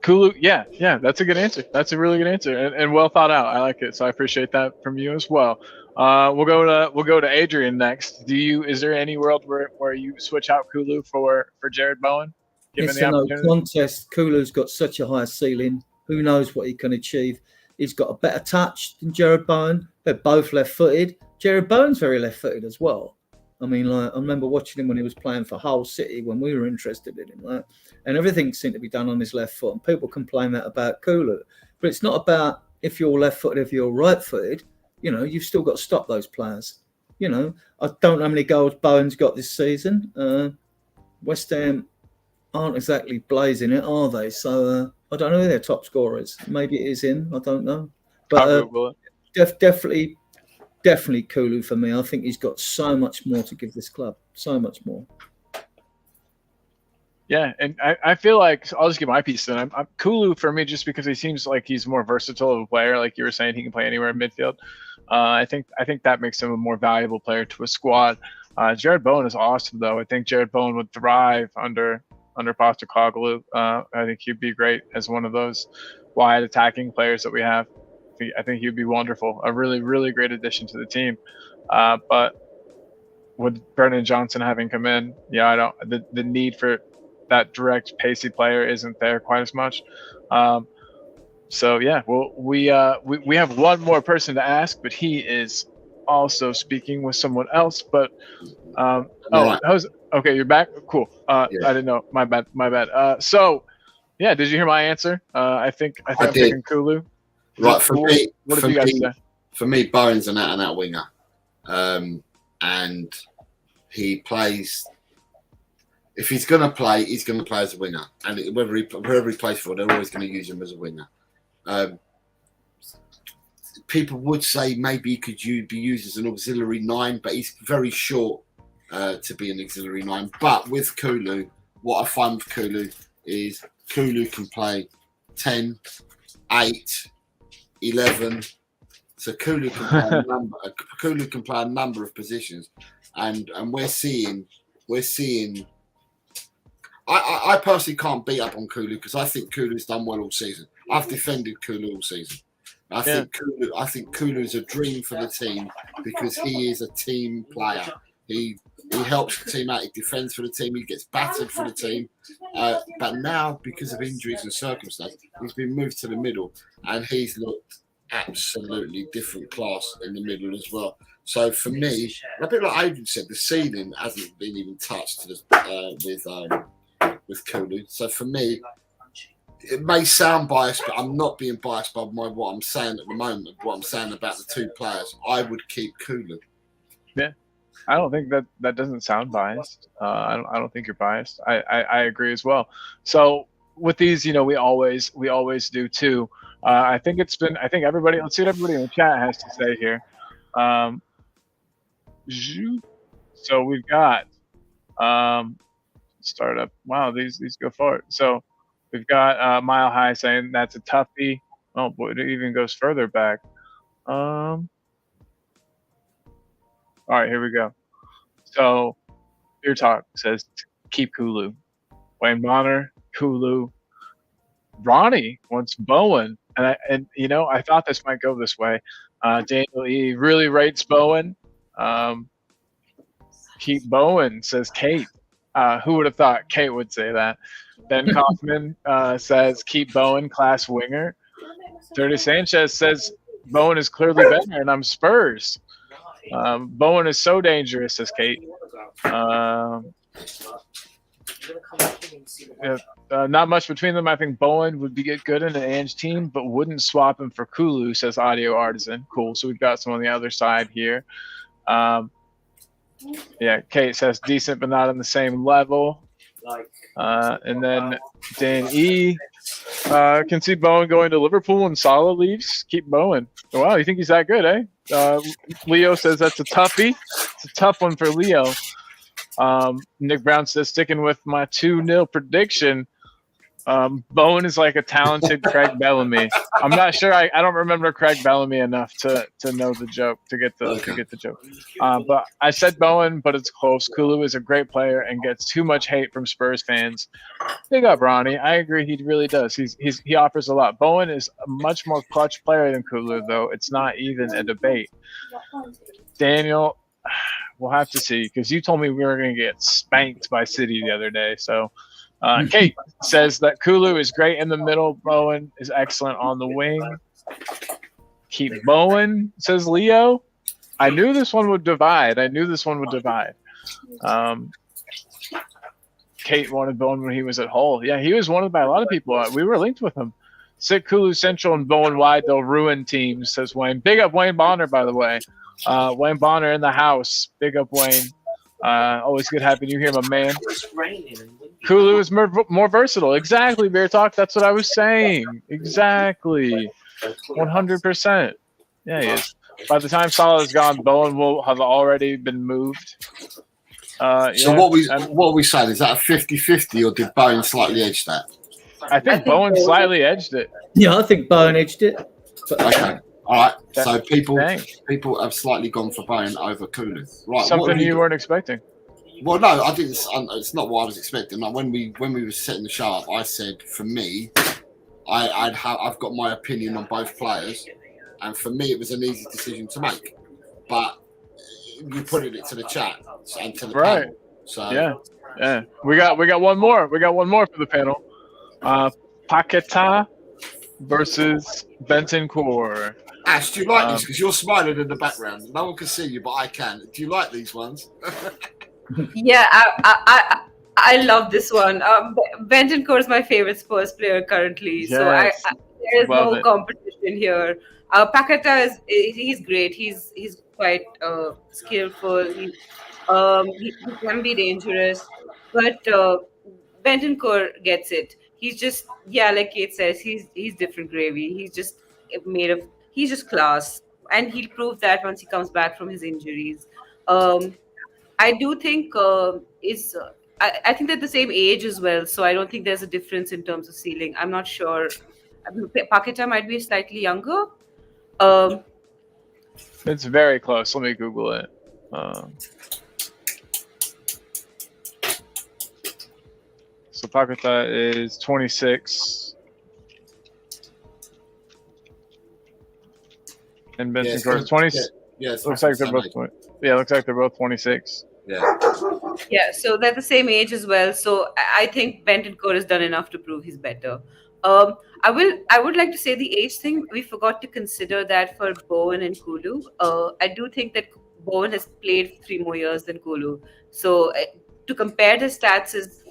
Kulu, yeah, that's a good answer. That's a really good answer and well thought out. I like it, so I appreciate that from you as well. We'll go to Adrian next. Is there any world where you switch out Kulu for Jared Bowen? It's a no contest. Kulu's got such a high ceiling. Who knows what he can achieve? He's got a better touch than Jared Bowen. They're both left-footed. Jared Bowen's very left-footed as well. I mean, I remember watching him when he was playing for Hull City when we were interested in him, and everything seemed to be done on his left foot. And people complain that about Kulu, but it's not about if you're left-footed, if you're right-footed. You've still got to stop those players. I don't know how many goals Bowen's got this season. West Ham aren't exactly blazing it, are they? So I don't know who their top scorer is. Maybe it is him. I don't know. But definitely Kulu for me. I think he's got so much more to give this club. So much more. Yeah, and I feel like I'll just give my piece then. I'm Kulu for me just because he seems like he's more versatile of a player. Like you were saying, he can play anywhere in midfield. I think that makes him a more valuable player to a squad. Jared Bowen is awesome, though. I think Jared Bowen would thrive under Postecoglou. I think he'd be great as one of those wide attacking players that we have. I think he'd be wonderful. A really, really great addition to the team. But with Brennan Johnson having come in, the need for that direct pacey player isn't there quite as much. So yeah, well, we have one more person to ask, but he is also speaking with someone else. But okay, you're back. Cool. Yeah. I didn't know. My bad. So yeah, did you hear my answer? I think I'm picking Kulu. Right, for me, Bowen's an out-and-out winger, and he plays. If he's going to play, he's going to play as a winger, and wherever he plays for, they're always going to use him as a winger. People would say maybe he could be used as an auxiliary 9, but he's very short to be an auxiliary 9. But with Kulu, what I find with Kulu is Kulu can play 10, 8, 11. So Kulu can play Kulu can play a number of positions, and we're seeing. I personally can't beat up on Kulu because I think Kulu's done well all season. I've defended Kulu all season. I think Kulu is a dream for the team because he is a team player. He helps the team out. He defends for the team. He gets battered for the team. But now, because of injuries and circumstance, he's been moved to the middle, and he's looked absolutely different class in the middle as well. So for me, a bit like Adrian said, the ceiling hasn't been even touched with Kulu. So for me, it may sound biased, but I'm not being biased by what I'm saying at the moment. What I'm saying about the two players, I would keep Kulu. Yeah, I don't think that doesn't sound biased. I don't think you're biased. I agree as well. So with these, we always do too. I think everybody. Let's see what everybody in the chat has to say here. So we've got startup. Wow, these go forward. So we've got Mile High saying that's a toughie. Oh boy, it even goes further back. All right, here we go. So Beer Talk says keep Kulu. Wayne Bonner, Kulu. Ronnie wants Bowen, and I thought this might go this way. Daniel E really rates Bowen. Keep Bowen, says Kate. Who would have thought Kate would say that? Ben Kaufman says keep Bowen, class winger. Dirty Sanchez says Bowen is clearly better, and I'm Spurs. Bowen is so dangerous, says Kate. Not much between them. I think Bowen would be good in an Ange team, but wouldn't swap him for Kulu, says Audio Artisan. Cool. So we've got some on the other side here. Kate says decent, but not on the same level. And then Dan E can see Bowen going to Liverpool and Salah leaves. Keep Bowen. Wow, you think he's that good, eh? Leo says that's a toughie. It's a tough one for Leo. Nick Brown says sticking with my 2-0 prediction. Bowen is like a talented Craig Bellamy. I'm not sure. I don't remember Craig Bellamy enough to know the joke, to get the joke. But I said Bowen, but it's close. Kulu is a great player and gets too much hate from Spurs fans. Big up, Ronnie. I agree. He really does. He offers a lot. Bowen is a much more clutch player than Kulu, though. It's not even a debate. Daniel, we'll have to see, because you told me we were going to get spanked by City the other day. So Kate says that Kulu is great in the middle. Bowen is excellent on the wing. Keep Bowen, says Leo. I knew this one would divide. Kate wanted Bowen when he was at Hull. Yeah, he was wanted by a lot of people. We were linked with him. Sit Kulu central and Bowen wide. They'll ruin teams, says Wayne. Big up Wayne Bonner, by the way. Wayne Bonner in the house. Big up Wayne. Always good having you here, my man. Kulu is more versatile. Exactly, Beer Talk. That's what I was saying. Exactly. 100%. Yeah, he is. By the time Salah is gone, Bowen will have already been moved. So what are we saying? Is that a 50-50, or did Bowen slightly edge that? I think Bowen slightly edged it. Yeah, I think Bowen edged it. Okay. All right. So people have slightly gone for Bowen over Kulu. Right. Something you weren't expecting. Well, no, I didn't. It's not what I was expecting. Like when we were setting the show up, I said for me, I've got my opinion on both players, and for me it was an easy decision to make. But you put it to the chat and to the panel. So yeah. We got one more. We got one more for the panel. Paquetá versus Bentancur. Ash, do you like these? Because you're smiling in the background. No one can see you, but I can. Do you like these ones? Yeah, I love this one. Bentancur is my favorite Spurs player currently, so there is no competition here. Paquetá he's great. He's quite skillful. He can be dangerous, but Bentancur gets it. He's just like Kate says, he's different gravy. He's just he's just class, and he'll prove that once he comes back from his injuries. I do think I think they're the same age as well, so I don't think there's a difference in terms of ceiling. I'm not sure. Paquetá might be slightly younger. It's very close. Let me Google it. So Paquetá is 26. And Bentancur is 20. Yes. Looks like they're both 26. Yeah, so they're the same age as well. So I think Bentancur has done enough to prove he's better. I would like to say the age thing. We forgot to consider that for Bowen and Kulu. I do think that Bowen has played 3 more years than Kulu. So to compare the stats is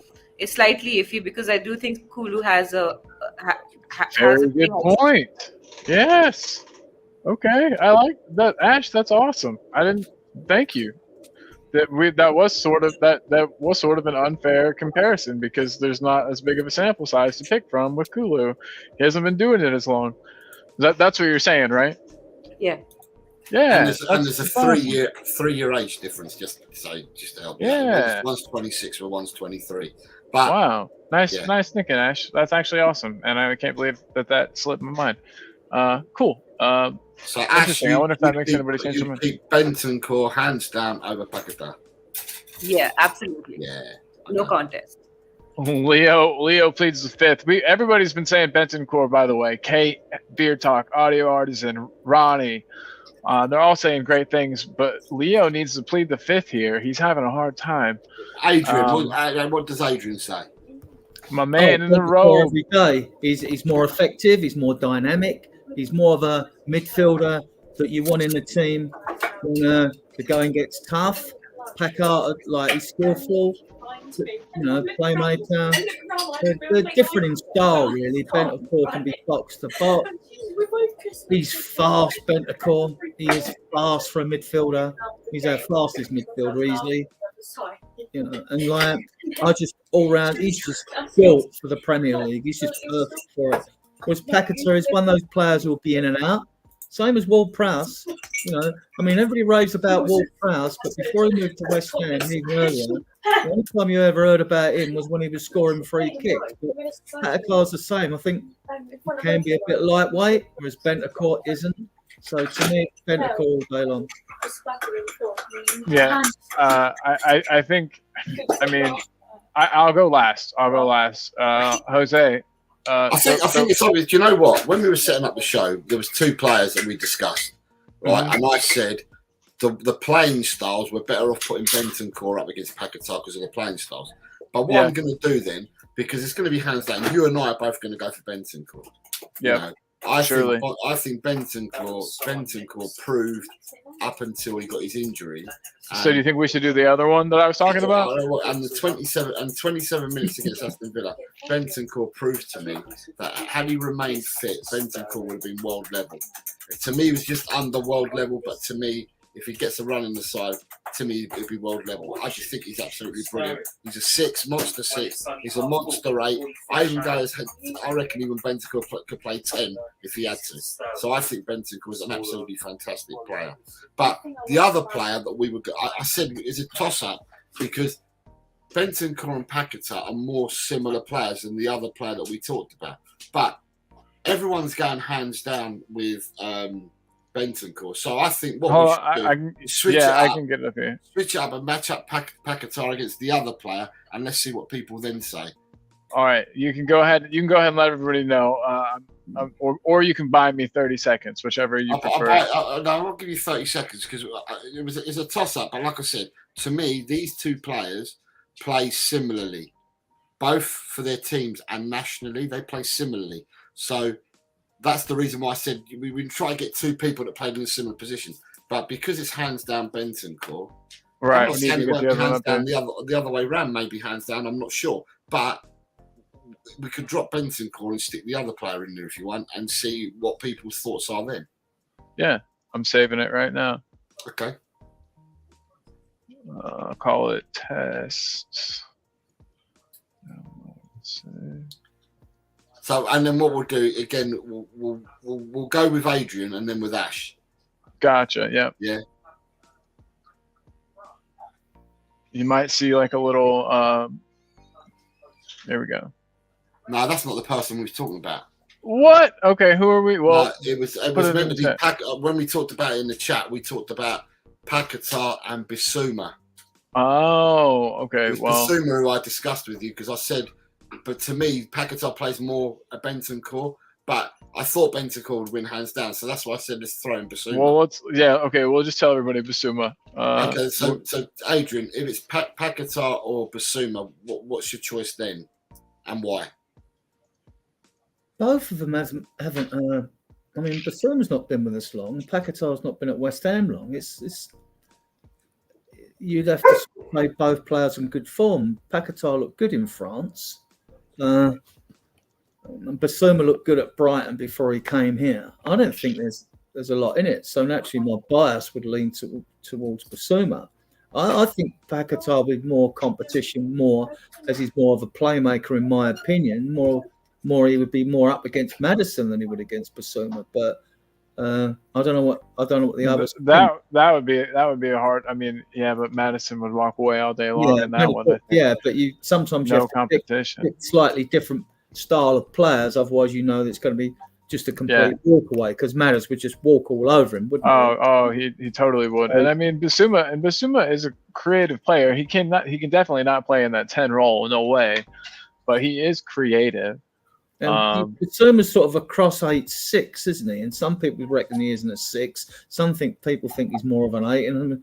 slightly iffy because I do think Kulu has a Very good point. Yes. Okay, I like that, Ash. That's awesome. I didn't. Thank you. That was sort of an unfair comparison because there's not as big of a sample size to pick from with Kulu. He hasn't been doing it as long. That's what you're saying, right? Yeah. Yeah. And there's a 3-year age difference, just to help you. Yeah. One's 26 or one's 23. But wow. Nice thinking, Ash. That's actually awesome. And I can't believe that slipped my mind. Cool. So interesting. Ash, I wonder if that makes anybody change their mind. You Bentancur hands down over Paquetá. Yeah, absolutely. Yeah. No contest. Leo pleads the fifth. Everybody's been saying Bentancur, by the way. Kate, Beer Talk, Audio Artisan, Ronnie. They're all saying great things, but Leo needs to plead the fifth here. He's having a hard time. Adrian, what does Adrian say? My man in the row. Every day. He's more effective. He's more dynamic. He's more of a midfielder that you want in the team when the going gets tough. Paquetá, he's skillful, playmaker. They're different in style, really. Bentancur can be box to box. He's fast, Bentancur. He is fast for a midfielder. He's our fastest midfielder easily. I just all round, he's just built for the Premier League. He's just perfect for it. Whereas Paquetá is one of those players who will be in and out. Same as Ward-Prowse. Everybody raves about Ward-Prowse, but before he moved to West Ham, even earlier, the only time you ever heard about him was when he was scoring free kicks. But Paquetá's the same. I think he can be a bit lightweight, whereas Bentancur isn't. So to me, Bentancur all day long. Yeah, I think. I'll go last. Jose. I think it's obvious. Do you know what? When we were setting up the show, there was 2 players that we discussed, right? Mm-hmm. And I said the playing styles were better off putting Bentancur up against Paquetá because of the playing styles. But what I'm going to do then, because it's going to be hands down, you and I are both going to go for Bentancur. Yeah. I think Bentancur proved up until he got his injury. So do you think we should do the other one that I was talking about? And the 27 minutes against Aston Villa, Bentancur proved to me that had he remained fit, Bentancur would have been world level. To me, he was just under world level, but to me, if he gets a run in the side, to me, it'd be world level. I just think he's absolutely brilliant. He's a 6, monster 6. He's a monster 8. I reckon even Bentancur could play 10 if he had to. So I think Bentancur is an absolutely fantastic player. But the other player that I said is a toss-up because Bentancur and Paquetá are more similar players than the other player that we talked about. But everyone's going hands down with Bentancur. So I think what we should do is switch it up. I can get it up here. Switch it up and match up Paquetá against the other player, and let's see what people then say. All right, you can go ahead. You can go ahead and let everybody know, or you can buy me 30 seconds, whichever you prefer. I'll give you 30 seconds because it's a toss-up. But like I said, to me, these 2 players play similarly, both for their teams and nationally. They play similarly. So that's the reason why I said we try to get 2 people that played in a similar position. But because it's hands down Bentancur, right? I'm not saying it won't be hands down the other way around. Maybe hands down. I'm not sure, but we could drop Bentancur and stick the other player in there if you want, and see what people's thoughts are then. Yeah, I'm saving it right now. Okay. Call it test. So, and then what we'll do again, we'll go with Adrian and then with Ash. Gotcha. Yeah. Yeah. You might see like a little. There we go. No, that's not the person we were talking about. What? Okay, who are we? Well, no, it was meant to be when we talked about it in the chat. We talked about Paquetá and Bissouma. Oh, okay. Well, Bissouma, who I discussed with you, because I said, but to me, Paquetá plays more a Bentancur, But I thought Bentancur would win hands down, so that's why I said let's throw in Bissouma. Well, okay. We'll just tell everybody Bissouma. Okay, so Adrian, if it's Paquetá or Bissouma, what's your choice then, and why? Both of them haven't. I mean, Bissouma's not been with us long. Paquetá's not been at West Ham long. It's you'd have to make both players in good form. Paquetá looked good in France. And Bissouma looked good at Brighton before he came here. I don't think there's a lot in it. So naturally, my bias would lean towards Bissouma. I think Paquetá with more competition, as he's more of a playmaker, in my opinion. More he would be more up against Maddison than he would against Bissouma. But I don't know what the others. That would be a hard. I mean, yeah, but Maddison would walk away all day long in that one. Yeah, but you sometimes no you have to competition. pick slightly different style of players. Otherwise, you know that it's going to be just a complete walk away, because Maddison would just walk all over him, wouldn't he? He totally would. And I mean, Bissouma is a creative player. He can definitely not play in that 10 role, no way. But he is creative. And Bissouma's sort of a cross 8-6, isn't he? And some people reckon he isn't a 6. Some people think he's more of an 8, and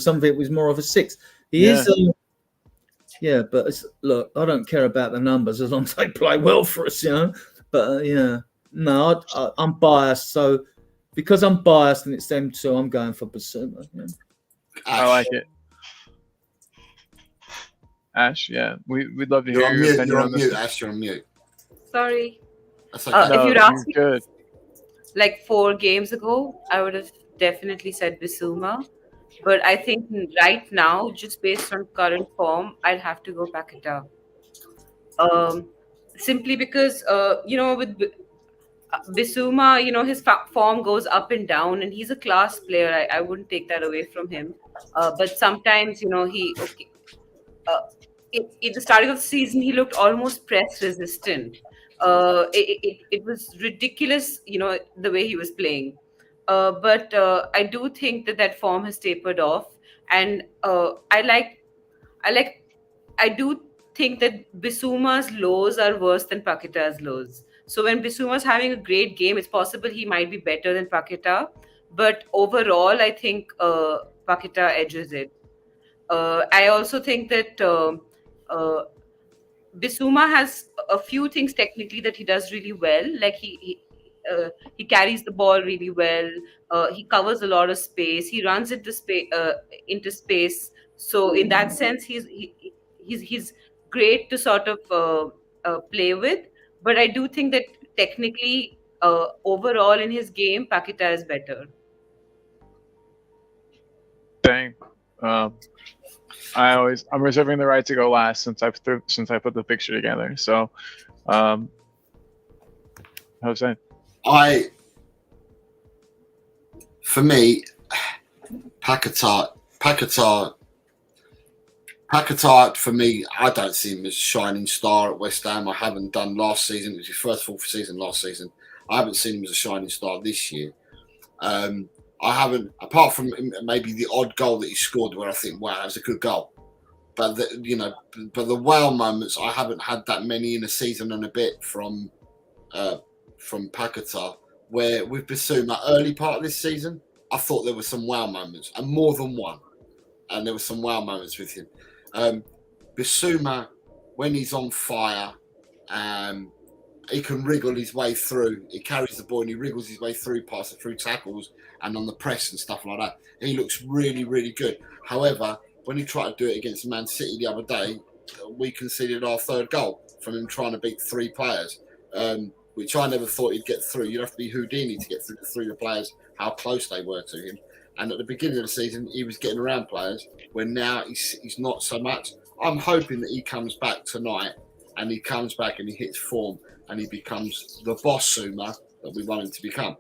some people he's more of a 6. He is. But look, I don't care about the numbers as long as they play well for us, But no, I'm biased. So because I'm biased and it's them two, I'm going for Bissouma. Yeah. I like it. Ash, yeah, we'd love to hear your opinion You're on on this. mute, Ash. You're on mute. Sorry. That's okay. If you'd asked me good. like 4 games ago, I would have definitely said Bissouma. But I think right now, just based on current form, I'd have to go Paquetá. Simply because, with Bissouma, his form goes up and down, and he's a class player. I wouldn't take that away from him. But sometimes, in the starting of the season, he looked almost press resistant. It was ridiculous, the way he was playing. But I do think that form has tapered off, and I do think that Bissouma's lows are worse than Paquetá's lows. So when Bissouma's having a great game, it's possible he might be better than Paquetá. But overall, I think Paquetá edges it. I also think that Bissouma has a few things technically that he does really well. Like he carries the ball really well. He covers a lot of space. He runs into space. So in that sense, he's great to sort of play with. But I do think that technically, overall in his game, Paquetá is better. Dang. I'm reserving the right to go last since I put the picture together. So, how's that? For me, Paquetá, for me, I don't see him as a shining star at West Ham. I haven't done last season. It was his first full season last season. I haven't seen him as a shining star this year. I haven't, apart from maybe the odd goal that he scored where I think, wow, that was a good goal. But the wow moments, I haven't had that many in a season and a bit from Paquetá. Where with Bissouma, early part of this season, I thought there were some wow moments, and more than one. And there were some wow moments with him. Bissouma, when he's on fire, he can wriggle his way through. He carries the ball and he wriggles his way through, passing through tackles and on the press and stuff like that. He looks really, really good. However, when he tried to do it against Man City the other day, we conceded our 3rd goal from him trying to beat 3 players, which I never thought he'd get through. You'd have to be Houdini to get through the players, how close they were to him. And at the beginning of the season, he was getting around players, when now he's not so much. I'm hoping that he comes back tonight, and he comes back and he hits form, and he becomes the Bossuma that we want him to become.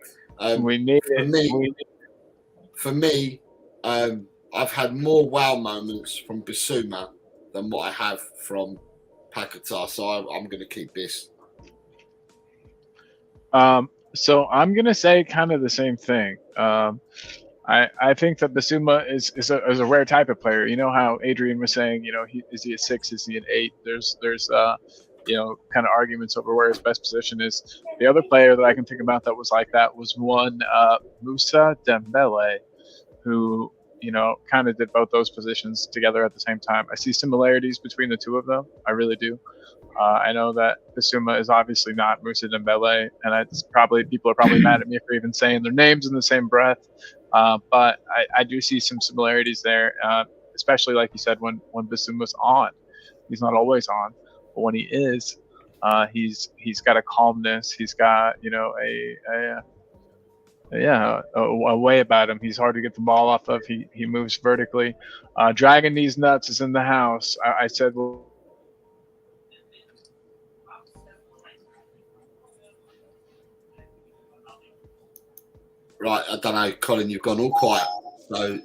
We need it. For me, I've had more wow moments from Bissouma than what I have from Paquetá, so I'm going to keep this. So I'm going to say kind of the same thing. I think that Bissouma is a rare type of player. You know how Adrian was saying, is he a 6? Is he an 8? There's kind of arguments over where his best position is. The other player that I can think about that was like that was one Moussa Dembele, who kind of did both those positions together at the same time. I see similarities between the two of them. I really do. I know that Bissouma is obviously not Moussa Dembele, and people are probably mad at me for even saying their names in the same breath. But I do see some similarities there, especially like you said, when Bissouma's on. He's not always on, but when he is, he's got a calmness. He's got a way about him. He's hard to get the ball off of. He moves vertically. Dragon These Nuts is in the house. I said, well, right, I don't know, Colin, you've gone all quiet. So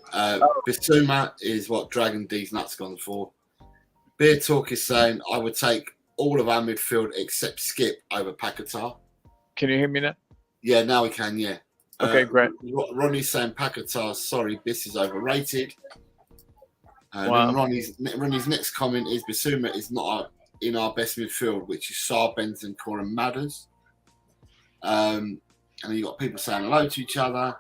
Bissouma is what Dragon D's Nuts gone for. Beer Talk is saying I would take all of our midfield except Skip over Paquetá. Can you hear me now? Yeah, now we can, yeah. Okay, great. Ronnie's saying Paquetá, sorry, Biss is overrated. Wow. Ronnie's next comment is Bissouma is not in our best midfield, which is Sarr, Bentancur and Madders. And then you got people saying hello to each other.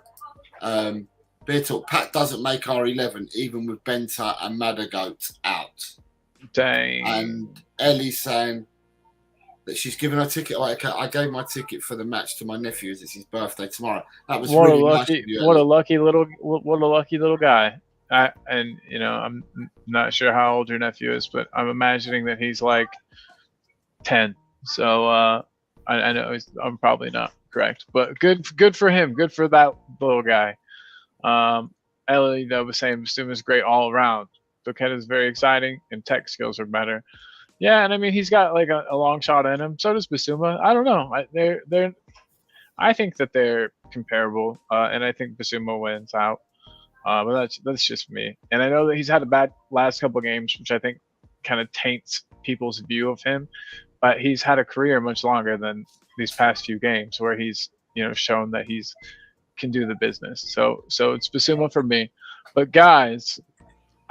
Beer Talk, Pat doesn't make our 11, even with Benta and Madagoat out. Dang. And Ellie's saying that she's given her ticket. I gave my ticket for the match to my nephew as it's his birthday tomorrow. That was really nice of you, what a lucky little guy. I'm not sure how old your nephew is, but I'm imagining that he's like 10. So I know I'm probably not correct, but good for him. Good for that little guy. Ellie though was saying Bissouma's great all around. Paquetá is very exciting, and tech skills are better. Yeah, and I mean he's got like a long shot in him. So does Bissouma. I don't know. I think that they're comparable, and I think Bissouma wins out. But that's just me. And I know that he's had a bad last couple of games, which I think kind of taints people's view of him. But he's had a career much longer than these past few games, where he's shown that he's can do the business. So it's Bissouma for me. But guys,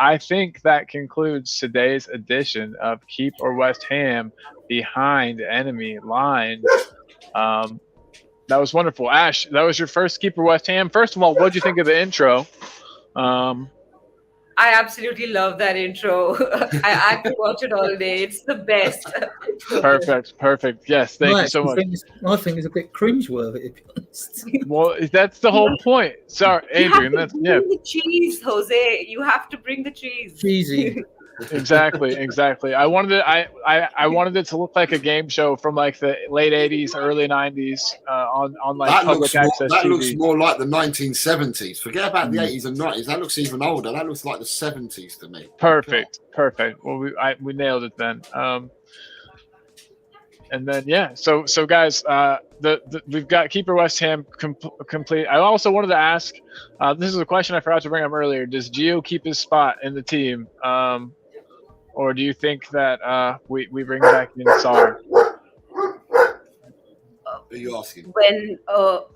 I think that concludes today's edition of Keep or West Ham Behind Enemy Lines. That was wonderful. Ash, that was your first Keep or West Ham. First of all, what did you think of the intro? I absolutely love that intro. I could watch it all day. It's the best. Perfect. Yes, thank you so much. I think it's a bit cringeworthy, to be honest. Well, that's the whole point. Sorry, Adrian. Bring the cheese, Jose. You have to bring the cheese. Cheesy. Exactly. I wanted it to look like a game show from like the late '80s, early '90s on like that public access that TV. looks more like the 1970s. Forget about the 80s and 90s. That looks even older. That looks like the 70s to me. Perfect. Well, we nailed it then. And then yeah, so guys, we've got Keeper West Ham complete. I also wanted to ask, this is a question I forgot to bring up earlier. Does Gio keep his spot in the team, or do you think that we bring back in Sarr? Who are you asking? When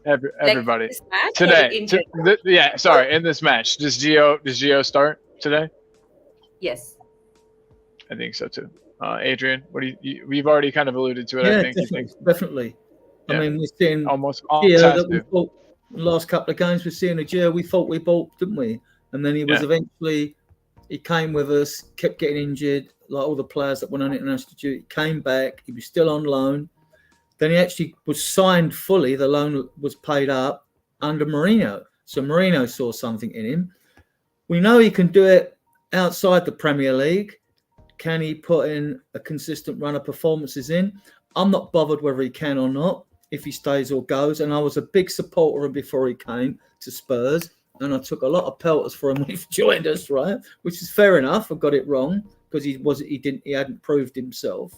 everybody like this match today? Sorry, in this match, does Gio start today? Yes. I think so too. Adrian, what do we've already kind of alluded to it. Yeah, I think definitely. Yeah. I mean, we're seeing almost that we thought the last couple of games. We're seeing a Gio we thought we bought, didn't we? And then he was eventually. He came with us, kept getting injured, like all the players that went on international duty. Came back. He was still on loan. Then he actually was signed fully. The loan was paid up under Mourinho. So Mourinho saw something in him. We know he can do it outside the Premier League. Can he put in a consistent run of performances in? I'm not bothered whether he can or not, if he stays or goes. And I was a big supporter of him before he came to Spurs. And I took a lot of pelters for him when he joined us, right? Which is fair enough. I got it wrong because he hadn't proved himself,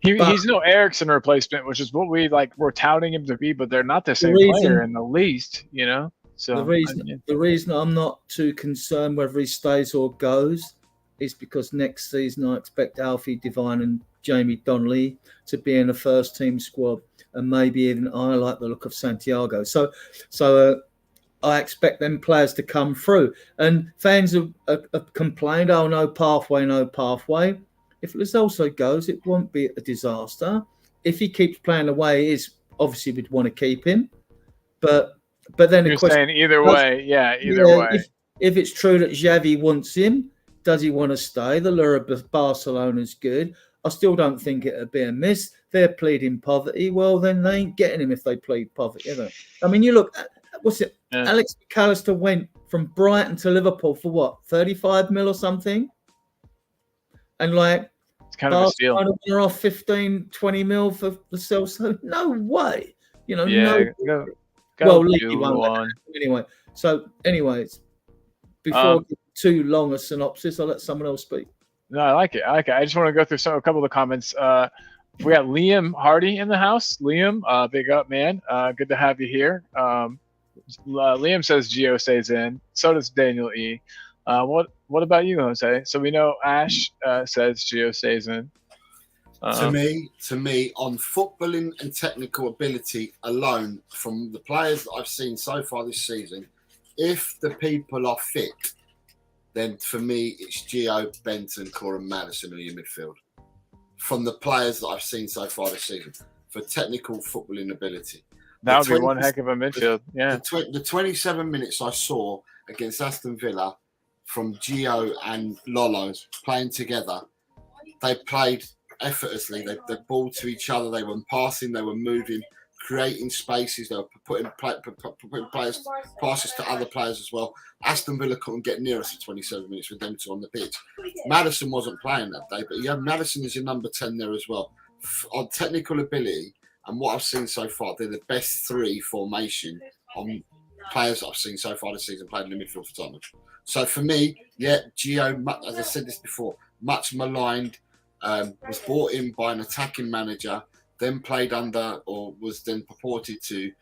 He's no Eriksen replacement, which is what we're touting him to be, but they're not the same player in the least, So the reason I'm not too concerned whether he stays or goes is because next season I expect Alfie Devine and Jamie Donnelly to be in the first team squad, and maybe even I like the look of Santiago. So I expect them players to come through. And fans have complained, no pathway. If Lo Celso goes, it won't be a disaster. If he keeps playing the way he is, obviously we'd want to keep him. But then You're saying either way, either way. If it's true that Xavi wants him, does he want to stay? The lure of Barcelona's good. I still don't think it'd be a miss. They're pleading poverty. Well, then they ain't getting him if they plead poverty, are they? I mean, you look, what's it? Yeah. Alex McAllister went from Brighton to Liverpool for what, 35 mil or something? And like, it's kind of a steal. We're off 15, 20 mil for the Celso. No way. You know, go League won't. Anyway, so anyways, before too long a synopsis, I'll let someone else speak. No, I like it. I just want to go through a couple of the comments. We got Liam Hardy in the house. Liam, big up, man. Good to have you here. Liam says Gio stays in. So does Daniel E. What about you, Jose? So we know Ash says Gio stays in. To me, on footballing and technical ability alone, from the players that I've seen so far this season, if the people are fit, then for me, it's Gio, Bentancur, and Maddison in your midfield. From the players that I've seen so far this season, for technical footballing ability. That would be one heck of a midfield. The 27 minutes I saw against Aston Villa from Gio and Lolo playing together, they played effortlessly. They balled to each other. They were passing. They were moving, creating spaces. They were putting players passes to other players as well. Aston Villa couldn't get near us for 27 minutes with them two on the pitch. Maddison wasn't playing that day, but yeah, Maddison is your number 10 there as well. On technical ability and what I've seen so far, they're the best three formation on players that I've seen so far this season playing in the midfield for Tottenham. So for me, Gio, as I said this before, much maligned, was brought in by an attacking manager, then played under, or was then purported to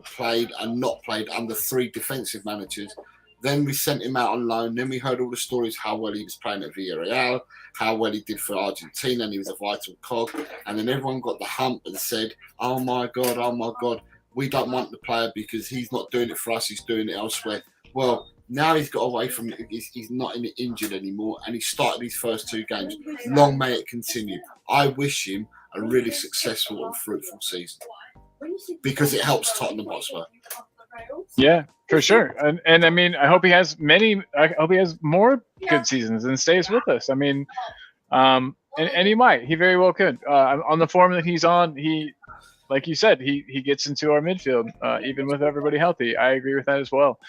played and not played under three defensive managers. Then we sent him out on loan. Then we heard all the stories how well he was playing at Villarreal, how well he did for Argentina, and he was a vital cog. And then everyone got the hump and said, oh my God, we don't want the player because he's not doing it for us, he's doing it elsewhere. Well, now he's got away from it. He's not injured anymore, and he started his first two games. Long may it continue. I wish him a really successful and fruitful season because it helps Tottenham Hotspur. Yeah, for sure. And I mean, I hope he has more good seasons and stays with us. I mean, and he might. He very well could. On the form that he's on, he, like you said, he gets into our midfield, even with everybody healthy. I agree with that as well.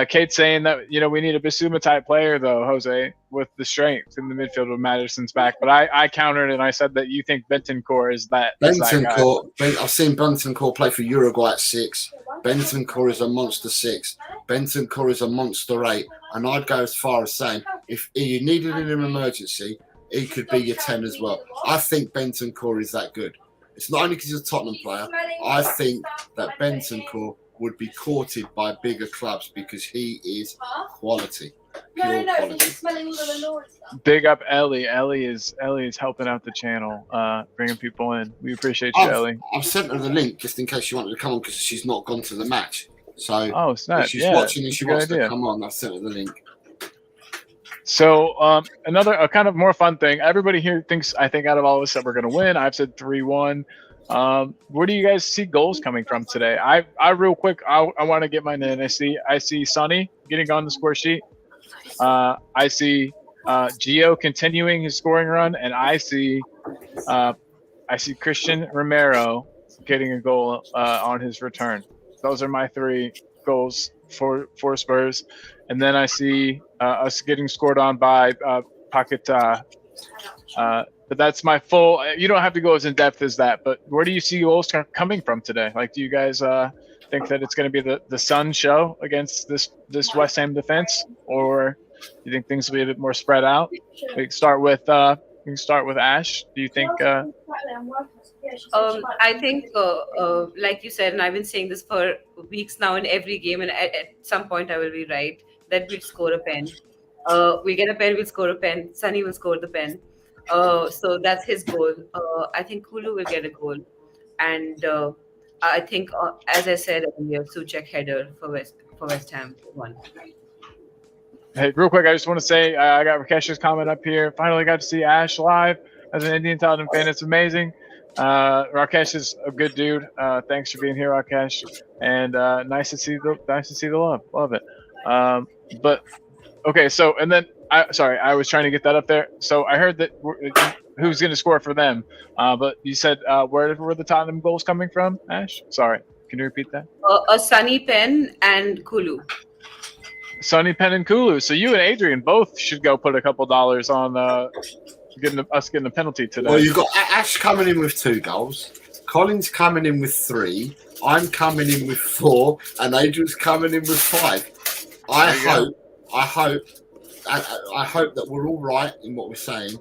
Kate's saying that, we need a Bissouma type player though, Jose, with the strength in the midfield with Maddison's back. But I countered and I said that you think Bentancur is that. Bentancur, I've seen Bentancur play for Uruguay at 6. Bentancur is a monster 6. Bentancur is a monster 8. And I'd go as far as saying if you needed it in an emergency, he could be your 10 as well. I think Bentancur is that good. It's not only because he's a Tottenham player. I think that Bentancur would be courted by bigger clubs because he is quality. Pure quality. Big up Ellie. Ellie is helping out the channel, bringing people in. We appreciate you, Ellie. I've sent her the link just in case she wanted to come on because she's not gone to the match. So if she's watching and she wants to come on, I've sent her the link. So another kind of more fun thing. Everybody here thinks, I think out of all of us that we're going to win. I've said 3-1. Where do you guys see goals coming from today? I real quick, I want to get mine in. I see Sonny getting on the score sheet. I see Gio continuing his scoring run, and I see Christian Romero getting a goal on his return. Those are my 3 goals for Spurs. And then I see us getting scored on by Paquetá. But that's my full. You don't have to go as in depth as that. But where do you see goals coming from today? Like, do you guys think that it's going to be the Sun show against this West Ham defense, or do you think things will be a bit more spread out? We can start with Ash. Do you think? I think, like you said, and I've been saying this for weeks now in every game, and at some point I will be right that we'll score a pen. We get a pen, we'll score a pen. Sonny will score the pen. So that's his goal. I think Kulu will get a goal, and I think, as I said earlier, Souček header for West Ham 1. Hey, real quick, I just want to say I got Rakesh's comment up here. Finally got to see Ash live as an Indian Tottenham fan. It's amazing. Rakesh is a good dude. Thanks for being here, Rakesh. And nice to see the love. Love it. But okay, so and then I was trying to get that up there. So I heard that who's going to score for them. But you said where were the Tottenham goals coming from, Ash? Sorry, can you repeat that? Sunny Pen and Kulu. Sonny Penn and Kulu. So you and Adrian both should go put a couple dollars on getting a penalty today. Well, you've got Ash coming in with 2 goals, Colin's coming in with 3, I'm coming in with 4, and Adrian's coming in with 5. I hope that we're all right in what we're saying,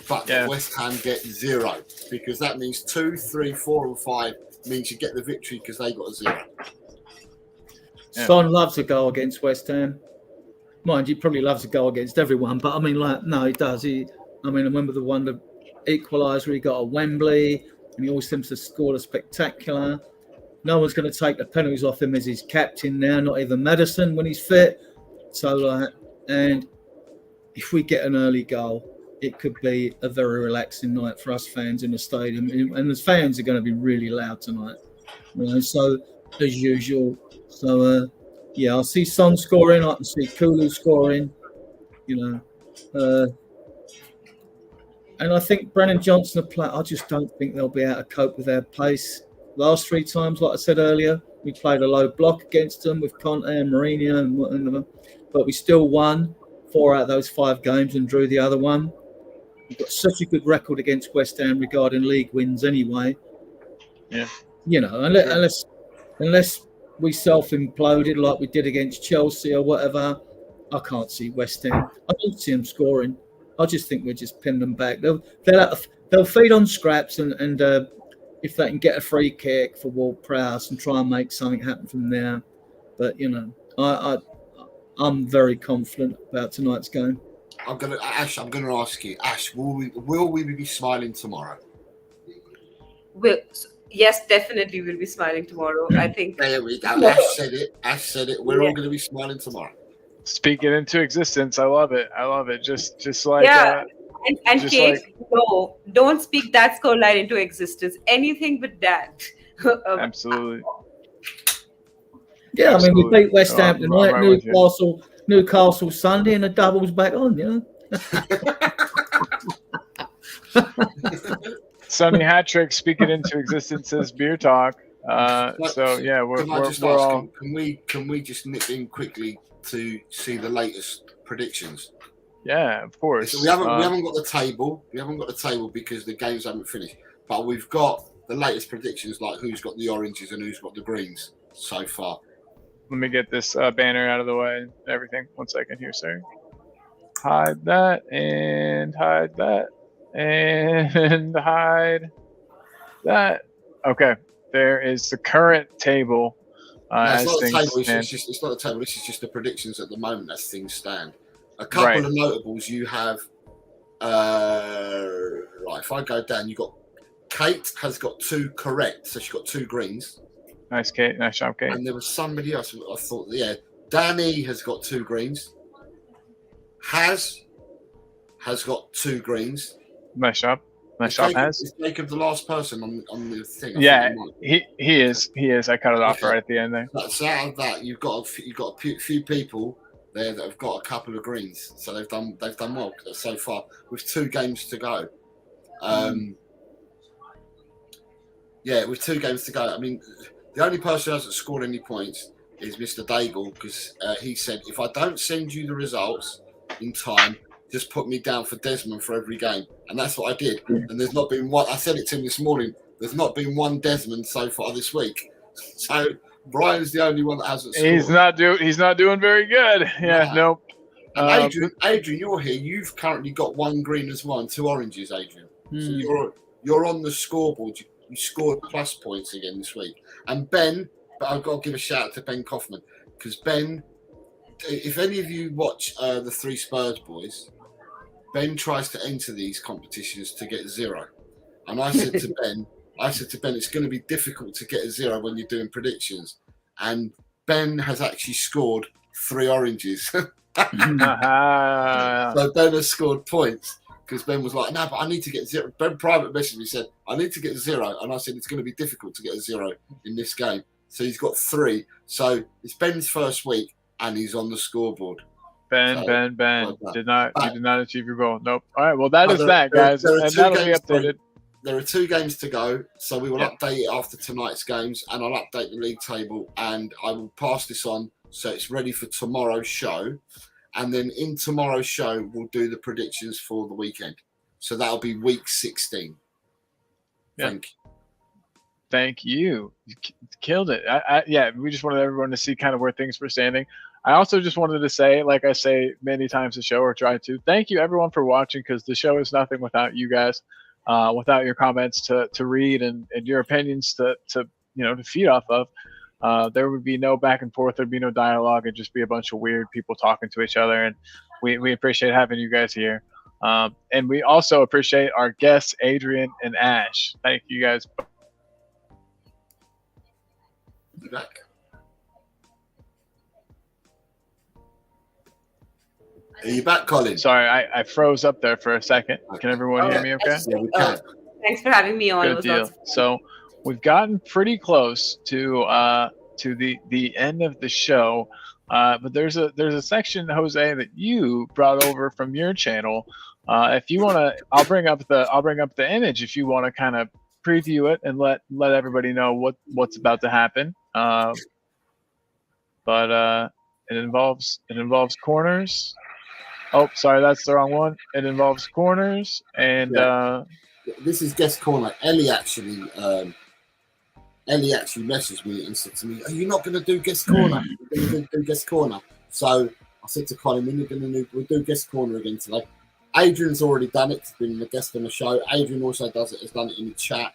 but that West Ham get 0, because that means 2, 3, 4, and 5 means you get the victory because they got a 0. Yeah. Son loves a goal against West Ham. Mind you, he probably loves a goal against everyone, but I mean, no, he does. I remember the one, the equaliser he got at Wembley, and he always seems to score a spectacular. No one's going to take the penalties off him as his captain now, not even Maddison when he's fit. So, and if we get an early goal, it could be a very relaxing night for us fans in the stadium, and the fans are going to be really loud tonight. So as usual. So, I'll see Son scoring. I can see Kulu scoring, and I think Brennan Johnson I just don't think they'll be able to cope with their pace. Last 3 times, like I said earlier, we played a low block against them with Conte and Mourinho, but we still won 4 out of those 5 games and drew the other one. We've got such a good record against West Ham regarding league wins anyway. Yeah. Unless we self-imploded like we did against Chelsea or whatever, I can't see West Ham. I don't see them scoring. I just think we'll just pin them back. They'll feed on scraps and if they can get a free kick for Ward-Prowse and try and make something happen from there. But I'm very confident about tonight's game. I'm gonna ask you, Ash, will we be smiling tomorrow? Yes, definitely we'll be smiling tomorrow. I think. There we go. Ash said it. We're all going to be smiling tomorrow. Speak it into existence. I love it. Just like and Kate, no, don't speak that scoreline into existence. Anything but that. Absolutely. Yeah, absolutely. We beat West Ham tonight. Right, Newcastle Sunday, and the double's back on. Sonny hat trick, speak it into existence, says Beer Talk. We're all. Can we just nip in quickly to see the latest predictions? Yeah, of course. So we haven't got the table. We haven't got the table because the games haven't finished. But we've got the latest predictions, like who's got the oranges and who's got the greens so far. Let me get this banner out of the way and everything. 1 second here, sir. Hide that and hide that. And hide that. Okay, there is the current table. It's not a table. It's not a table. This is just the predictions at the moment as things stand. A couple of notables you have. Right, if I go down, you got Kate has got 2 correct, so she got 2 greens. Nice, Kate. Nice job, Kate. And there was somebody else. I thought, Danny has got 2 greens. Has got 2 greens. Nice job. Nice job, Has. Is Jacob the last person on the thing? Yeah, he is. He is. I cut it off right at the end there. So out of that, you've got a few people there that have got a couple of greens. So they've done well so far with 2 games to go. With 2 games to go. I mean, the only person who hasn't scored any points is Mr. Daigle, because he said, if I don't send you the results in time, just put me down for Desmond for every game. And that's what I did. And there's not been one. I said it to him this morning. There's not been one Desmond so far this week. So Brian's the only one that hasn't scored. He's not doing very good. Yeah, no. Adrian, you're here. You've currently got 1 green as well and 2 oranges, Adrian. So you're on the scoreboard. You scored plus points again this week. And Ben, but I've got to give a shout out to Ben Kaufman, because Ben, if any of you watch the 3 Spurs boys, Ben tries to enter these competitions to get 0. And I said to Ben, it's going to be difficult to get a 0 when you're doing predictions. And Ben has actually scored 3 oranges. So Ben has scored points because Ben was like, no, but I need to get 0. Ben private messaged me, said, I need to get 0. And I said, it's going to be difficult to get a 0 in this game. So he's got 3. So it's Ben's first week and he's on the scoreboard. Ben. Well You did not achieve your goal. Nope. All right. Well, that is that, guys. There are And 2 that'll be games updated. There are 2 games to go, so we will update it after tonight's games, and I'll update the league table, and I will pass this on so it's ready for tomorrow's show. And then in tomorrow's show, we'll do the predictions for the weekend. So that'll be week 16. Yeah. Thank you. You killed it. We just wanted everyone to see kind of where things were standing. I also just wanted to say, like I say many times the show, or try to, thank you everyone for watching, because the show is nothing without you guys. Without your comments to read and your opinions to feed off of, there would be no back and forth. There'd be no dialogue. It'd just be a bunch of weird people talking to each other. And we appreciate having you guys here. And we also appreciate our guests, Adrian and Ash. Thank you guys. Be back. Are you back, Colin? Sorry, I froze up there for a second. Can everyone hear me okay? Yeah, we can. Thanks for having me on. Good deal. So we've gotten pretty close to the end of the show, but there's a section, Jose, that you brought over from your channel. If you want to, I'll bring up the image if you want to kind of preview it and let everybody know what's about to happen. But it involves corners. Oh, sorry, that's the wrong one. It involves corners, and this is guest corner. Ellie actually messaged me and said to me, "Are you not going to do guest corner? You're going to do guest corner." So I said to Colin, we'll do guest corner again today. Adrian's already done it. He's been a guest on the show. Adrian also has done it in the chat.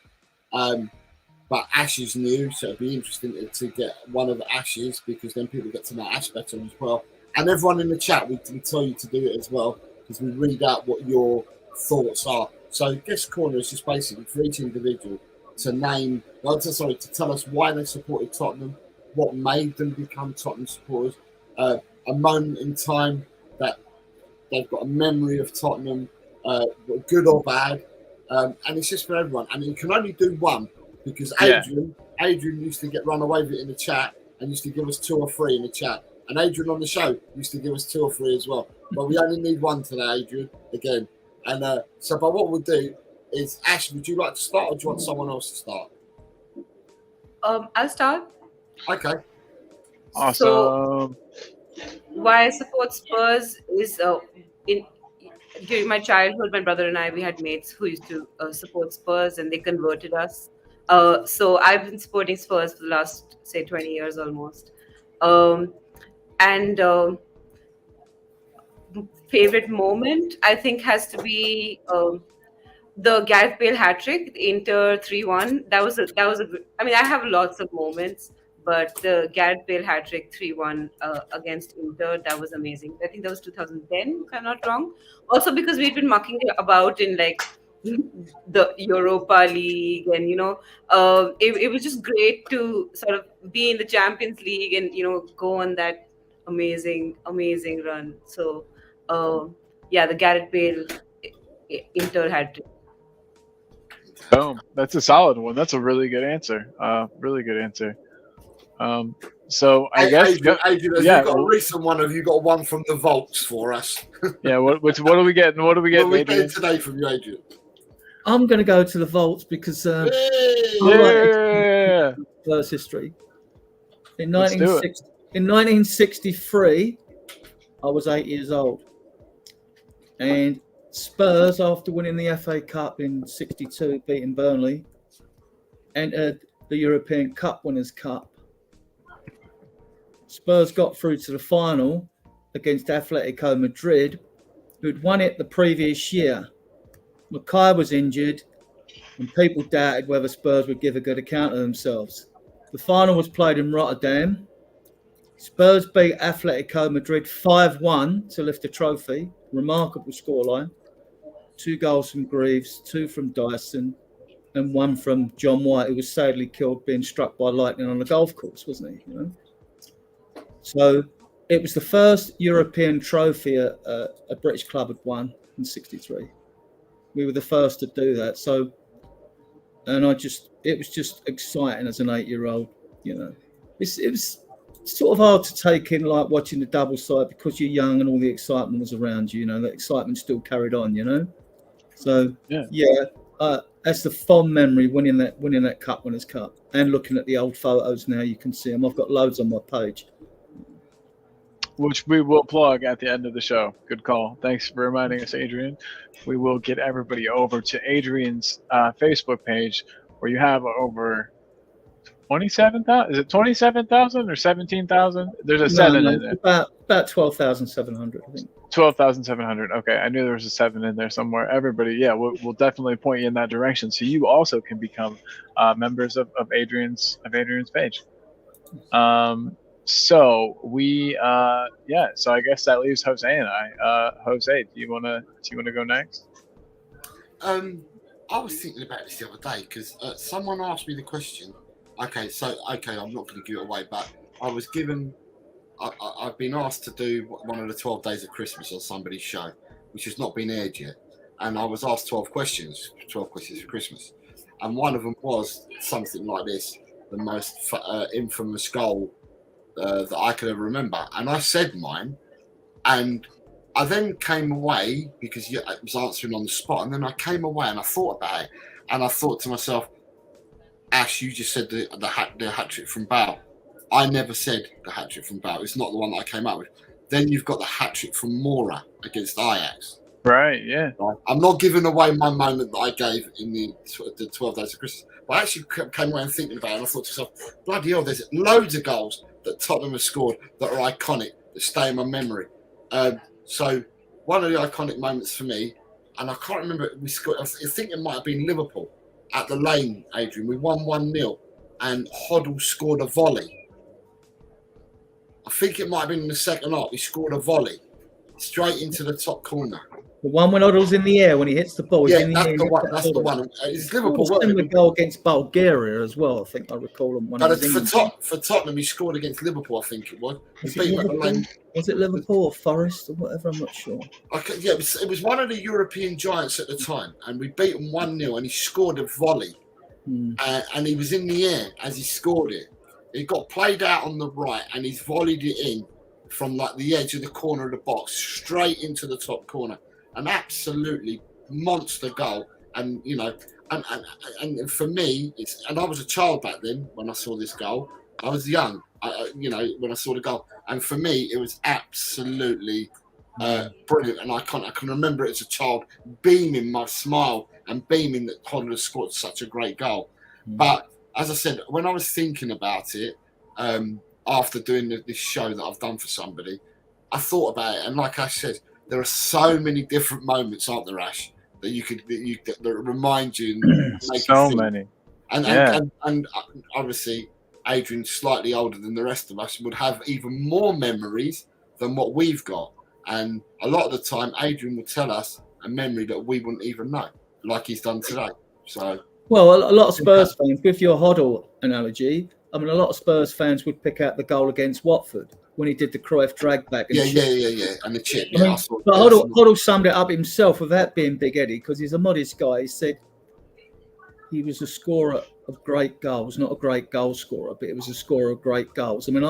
But Ash is new, so it'd be interesting to get one of Ash's, because then people get to know Ash better as well. And everyone in the chat, we tell you to do it as well, because we read out what your thoughts are. So guest corner is just basically for each individual to tell us why they supported Tottenham, what made them become Tottenham supporters, a moment in time that they've got a memory of Tottenham, good or bad, and it's just for everyone. And you can only do one, because Adrian used to get run away with it in the chat and used to give us 2 or 3 in the chat. And Adrian on the show used to give us 2 or 3 as well. But we only need 1 today, Adrian, again. And but what we'll do is, Ash, would you like to start, or do you want someone else to start? I'll start. Okay. Awesome. So, why I support Spurs is during my childhood, my brother and I, we had mates who used to support Spurs, and they converted us. So I've been supporting Spurs for the last, say, 20 years almost. Favorite moment, I think, has to be the Gareth Bale hat trick, the Inter 3-1. That was I mean, I have lots of moments, but the Gareth Bale hat trick 3-1 against Inter, that was amazing. I think that was 2010, if I'm not wrong. Also because we'd been mucking about in like the Europa League, and it was just great to sort of be in the Champions League and go on that amazing run. So the Gareth Bale Inter hat trick. Boom. That's a solid one. That's a really good answer. Really good answer. So I guess Adrian, you've got a recent one. Have you got one from the vaults for us? Yeah. What are we getting? What are we getting? What are we getting today from you, Adrian? I'm going to go to the vaults because Yeah. Spurs history. In 1963, I was 8 years old, and Spurs, after winning the FA Cup in '62, beating Burnley, entered the European Cup Winners' Cup. Spurs got through to the final against Atletico Madrid, who'd won it the previous year. Mackay was injured, and people doubted whether Spurs would give a good account of themselves. The final was played in Rotterdam. Spurs beat Atletico Madrid 5-1 to lift the trophy. Remarkable scoreline. 2 goals from Greaves, 2 from Dyson, and 1 from John White, who was sadly killed being struck by lightning on a golf course, wasn't he? So it was the first European trophy a British club had won in '63. We were the first to do that. So, and it was just exciting as an 8-year-old. You know, it was sort of hard to take in, like watching the double side, because you're young and all the excitement was around you. You know, the excitement still carried on. You know, so that's the fond memory, winning that Cup Winners' Cup, and looking at the old photos now. You can see them. I've got loads on my page, which we will plug at the end of the show. Good call. Thanks for reminding us, Adrian. We will get everybody over to Adrian's Facebook page, where you have over 27,000. Is it 27,000 or 17,000? There's a 7 in there. About 12,700, I think. 12,700. Okay, I knew there was a 7 in there somewhere. Everybody, we'll definitely point you in that direction, so you also can become members of Adrian's page. So we so I guess that leaves Jose and I. Jose, do you wanna go next? I was thinking about this the other day because someone asked me the question. Okay, I'm not going to give it away, but I was given. I've been asked to do one of the 12 Days of Christmas on somebody's show, which has not been aired yet, and I was asked 12 questions for Christmas, and one of them was something like this: the most infamous goal that I could ever remember. And I said mine, and I then came away because it was answering on the spot, and then I came away and I thought about it, and I thought to myself, Ash, you just said the hat trick from Bale. I never said the hat trick from Bale. It's not the one that I came up with. Then you've got the hat trick from Mora against Ajax. Right, yeah. I'm not giving away my moment that I gave in the 12 Days of Christmas. But I actually came away and thinking about it, and I thought to myself, bloody hell, there's loads of goals that Tottenham have scored that are iconic, that stay in my memory. So one of the iconic moments for me, and I can't remember, we scored. I think it might have been Liverpool at the Lane, Adrian. We won 1-0, and Hoddle scored a volley. I think it might have been in the second half. He scored a volley straight into the top corner. The one when Hoddle's in the air when he hits the ball. Yeah, that's the one. It's Liverpool. Similar goal against Bulgaria as well. I think I recall him. For Tottenham, he scored against Liverpool. I think it was. Was it Liverpool or Forest or whatever? I'm not sure. It was one of the European giants at the time, and we beat him 1-0, and he scored a volley, and he was in the air as he scored it. It got played out on the right, and he's volleyed it in from like the edge of the corner of the box straight into the top corner. An absolutely monster goal, and you know, and for me, and I was a child back then when I saw this goal. I was young, when I saw the goal, and for me, it was absolutely brilliant. And I can remember it as a child, beaming my smile and beaming that Hoddle scored such a great goal. But as I said, when I was thinking about it, after doing this show that I've done for somebody, I thought about it, and like I said, there are so many different moments, aren't there, Ash, that remind you and make so you think. many. And obviously, Adrian, slightly older than the rest of us, would have even more memories than what we've got. And a lot of the time, Adrian would tell us a memory that we wouldn't even know, like he's done today. So, well, a lot of Spurs fans, with your Hoddle analogy, I mean, a lot of Spurs fans would pick out the goal against Watford when he did the Cruyff drag back. And and the chip. I mean, but Hoddle summed it up himself without being Big Eddie, because he's a modest guy. He said he was a scorer of great goals, not a great goal scorer, but he was a scorer of great goals. I mean,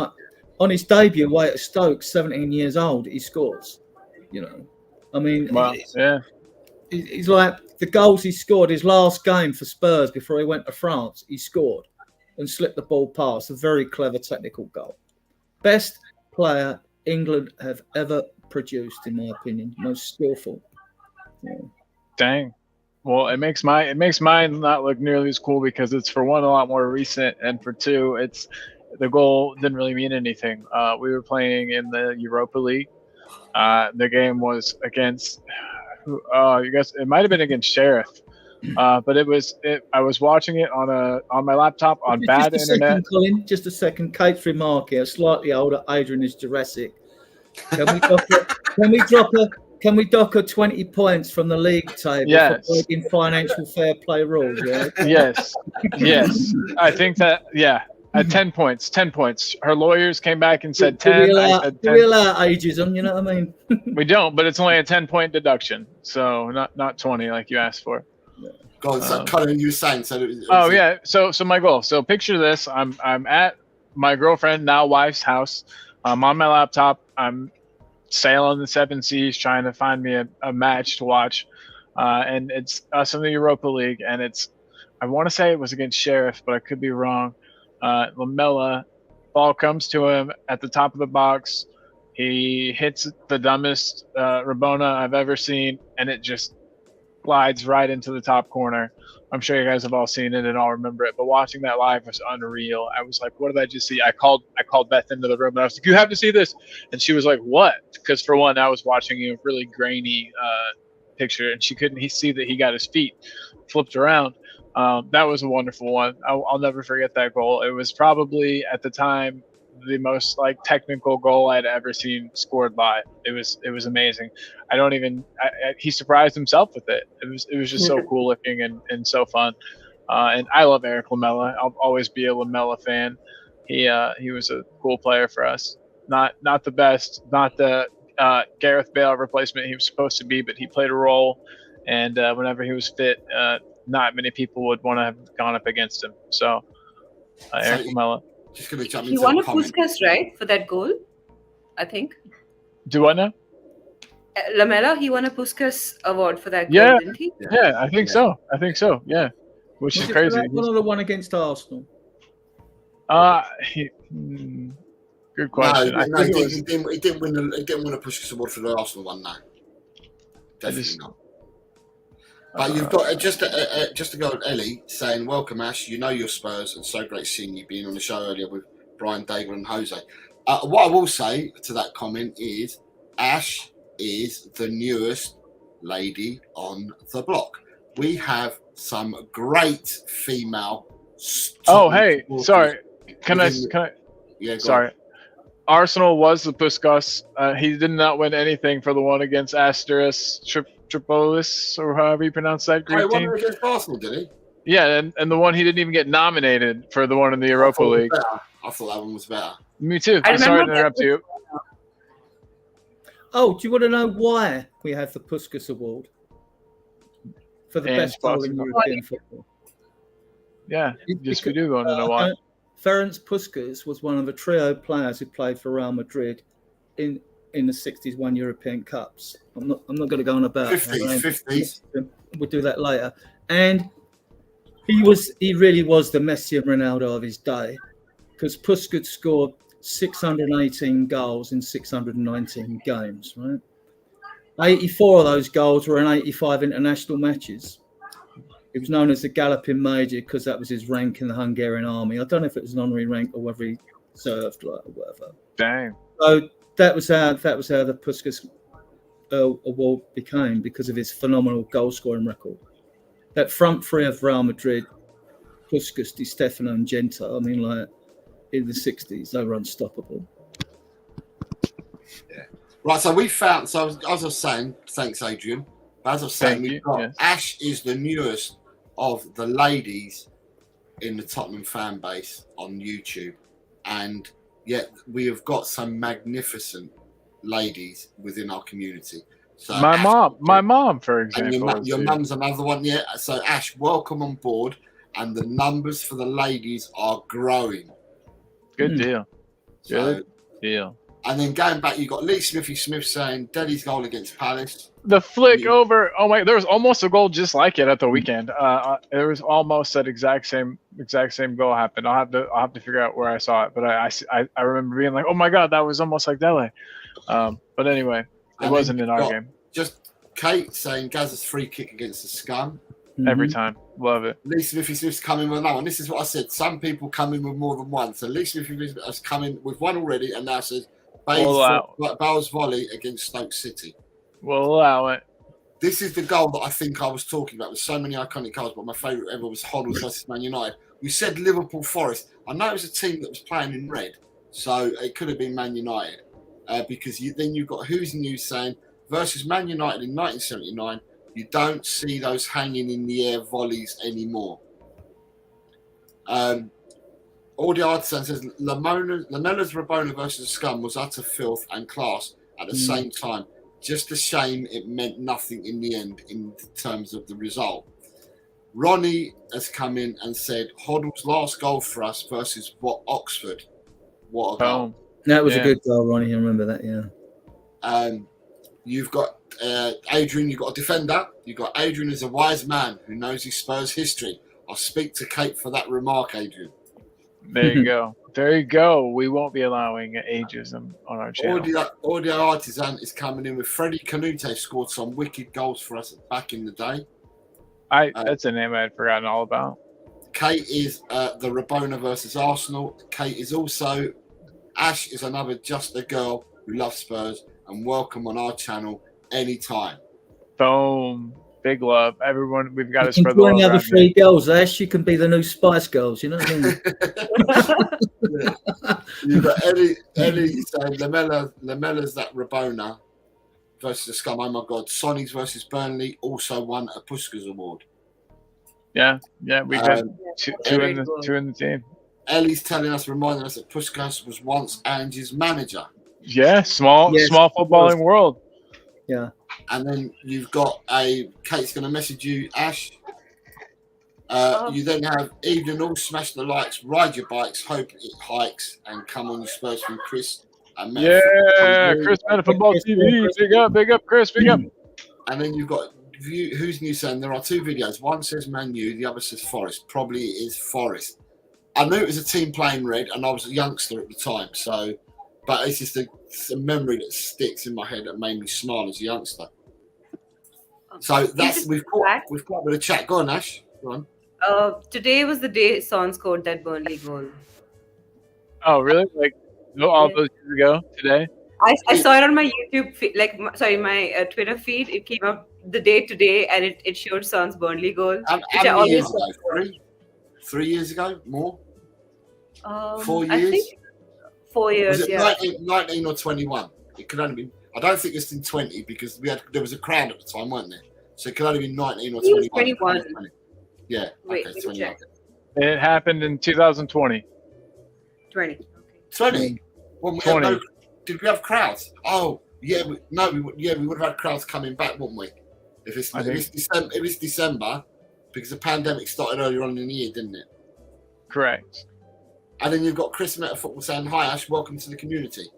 on his debut away at Stoke, 17 years old, he scores. You know, I mean, he's like the goals he scored his last game for Spurs before he went to France. He scored and slipped the ball past. A very clever technical goal. Best player England have ever produced, in my opinion. Most skillful. Yeah. Dang. Well, it makes mine not look nearly as cool because it's, for one, a lot more recent, and for two, it's the goal didn't really mean anything. We were playing in the Europa League. The game was against you guys. It might have been against Sheriff, but I was watching it on my laptop on bad internet. Colin, just a second. Kate's remark here. Slightly older. Adrian is Jurassic. Can we dock her 20 points from the league table for breaking financial fair play rules? Yeah? Yes. I think that, At 10 points. 10 points. Her lawyers came back and said Do 10. we I allow, said do 10. we allow ageism? You know what I mean? We don't, but it's only a 10-point deduction, so not 20 like you asked for. Go on, so Colin, you were saying so. Yeah. So my goal. So picture this: I'm at my girlfriend, now wife's house. I'm on my laptop. I'm sailing the seven seas, trying to find me a match to watch, and it's us in the Europa League, and I want to say it was against Sheriff, but I could be wrong. Lamela, ball comes to him at the top of the box. He hits the dumbest Rabona I've ever seen, and it just glides right into the top corner. I'm sure you guys have all seen it and all remember it, but watching that live was unreal. I was like, what did I just see? I called Beth into the room and I was like, you have to see this. And she was like, what? Because for one, I was watching a really grainy picture and she couldn't see that he got his feet flipped around. That was a wonderful one. I'll never forget that goal. It was probably at the time the most like technical goal I'd ever seen scored live. It was amazing. He surprised himself with it. It was just so cool looking and so fun. And I love Eric Lamela. I'll always be a Lamela fan. He was a cool player for us. Not the best, not the Gareth Bale replacement he was supposed to be, but he played a role. And whenever he was fit, not many people would want to have gone up against him. So Eric Lamela. Just going to jump He into won the a comment. Puskas, right, for that goal? I think. Do I know? Lamela, he won a Puskas award for that goal, Yeah. didn't he? Yeah, I think so. Yeah, which is crazy. One of the one against Arsenal. Good question. No, he didn't win a Puskas Award for the Arsenal one. No, definitely not. But you've got just to go with Ellie saying, "Welcome, Ash. You know your Spurs, and so great seeing you being on the show earlier with Brian, David, and Jose." What I will say to that comment is, Ash is the newest lady on the block. We have some great female. Oh, hey, sorry. Can I? Yeah, sorry. Arsenal was the Puskas. He did not win anything for the one against Asteris Tripolis, or however you pronounce that Greek team. He won against Arsenal, did he? Yeah, and the one he didn't even get nominated for the one in the Europa League. I thought that one was better. Me too. I'm sorry to interrupt you. Oh, do you want to know why we have the Puskas Award for the best goal in European football? Yeah, yes, we do want to know why. Ferenc Puskas was one of the trio players who played for Real Madrid in the 60s, won European Cups. I'm not going to go on about 50s. We'll do that later. And he really was the Messi and Ronaldo of his day, because Puskas scored 618 goals in 619 games, right? 84 of those goals were in 85 international matches. He was known as the Galloping Major because that was his rank in the Hungarian army. I don't know if it was an honorary rank or whether he served or whatever. Dang. So that was how the Puskas Award became, because of his phenomenal goal scoring record. That front three of Real Madrid, Puskas, Di Stefano, and Genta. I mean, like in the 60s, they were unstoppable. Yeah. Right. So we found. So as I was saying, thanks, Adrian. But as I was saying, we've got Ash is the newest of the ladies in the Tottenham fan base on YouTube, and yet we have got some magnificent ladies within our community. So my mom, for example, and your mum's another one. Yeah. So Ash, welcome on board, and the numbers for the ladies are growing. Good deal. Good deal. And then going back, you got Lee Smithy Smith saying Dele's goal against Palace. The flick over. Oh my! There was almost a goal just like it at the weekend. There was almost that exact same goal happened. I'll have to figure out where I saw it, but I remember being like, oh my god, that was almost like Dele. But anyway, it wasn't in our game. Just Kate saying Gazza's free kick against the Scum. Every time, love it. Lee Smithy Smith's coming with another one. This is what I said. Some people come in with more than one. So Lee Smithy Smith has come in with one already, and now says Bale's volley against Stoke City. We'll allow it. This is the goal that I think I was talking about. There's so many iconic goals, but my favourite ever was Hoddle versus Man United. We said Liverpool Forest. I know it was a team that was playing in red, so it could have been Man United, because then you've got Who's New saying versus Man United in 1979. You don't see those hanging in the air volleys anymore. Audio Artisan says Lamella's Rabona versus Scum was utter filth and class at the same time. Just a shame it meant nothing in the end in terms of the result. Ronnie has come in and said Hoddle's last goal for us versus Oxford. What a goal. That was a good goal, Ronnie. I remember that, yeah. You've got Adrian, you've got a defender. You've got Adrian as a wise man who knows his Spurs history. I'll speak to Kate for that remark, Adrian. There you go. There you go. We won't be allowing ageism on our channel. Audio Artisan is coming in with Freddie Canute scored some wicked goals for us back in the day. That's a name I had forgotten all about. Kate is the Rabona versus Arsenal. Kate is also Ash is another just a girl who loves Spurs and welcome on our channel anytime. Boom. Big love. Everyone, we've got to spread the love. Join the other 3 girls, Ash. You can be the new Spice Girls, you know what I mean? You've got Ellie saying Lamella's that Rabona versus Scum. Oh my God. Sonny's versus Burnley also won a Puskás Award. Yeah, we got two in the team. Ellie's reminding us that Puskás was once Angie's manager. Yeah, small footballing world. Yeah. And then you've got Kate's going to message you, Ash. You then have Evening All, Smash the Likes, Ride Your Bikes, Hope It Hikes, and Come On You Spurs from Chris. And Chris Meta Football TV. Big up, Chris, big up. And then you've got Who's New saying there are 2 videos. One says Man U, the other says Forest. Probably it is Forest. I knew it was a team playing red, and I was a youngster at the time, so. But it's just a memory that sticks in my head that made me smile as a youngster. So that's we've got a bit of chat. Go on, Ash. Go on. Today was the day Son scored that Burnley goal. Oh, really? Like all those years ago today? I saw it on my YouTube feed, my Twitter feed. It came up the day today, and it showed Son's Burnley goal. How many years ago? 3 years ago? More? 4 years? I think 4 years. Was it 19 or 21? It could only be. I don't think it's in 20 because there was a crowd at the time, weren't there? So it could only be 19 or 21. Yeah. Wait, okay, 21. It happened in 2020. 20. Okay. 20. Well, 20. Did we have crowds? Oh, yeah. We would have had crowds coming back, wouldn't we? If it's December, because the pandemic started earlier on in the year, didn't it? Correct. And then you've got Chris Meta Football saying, "Hi Ash, welcome to the community."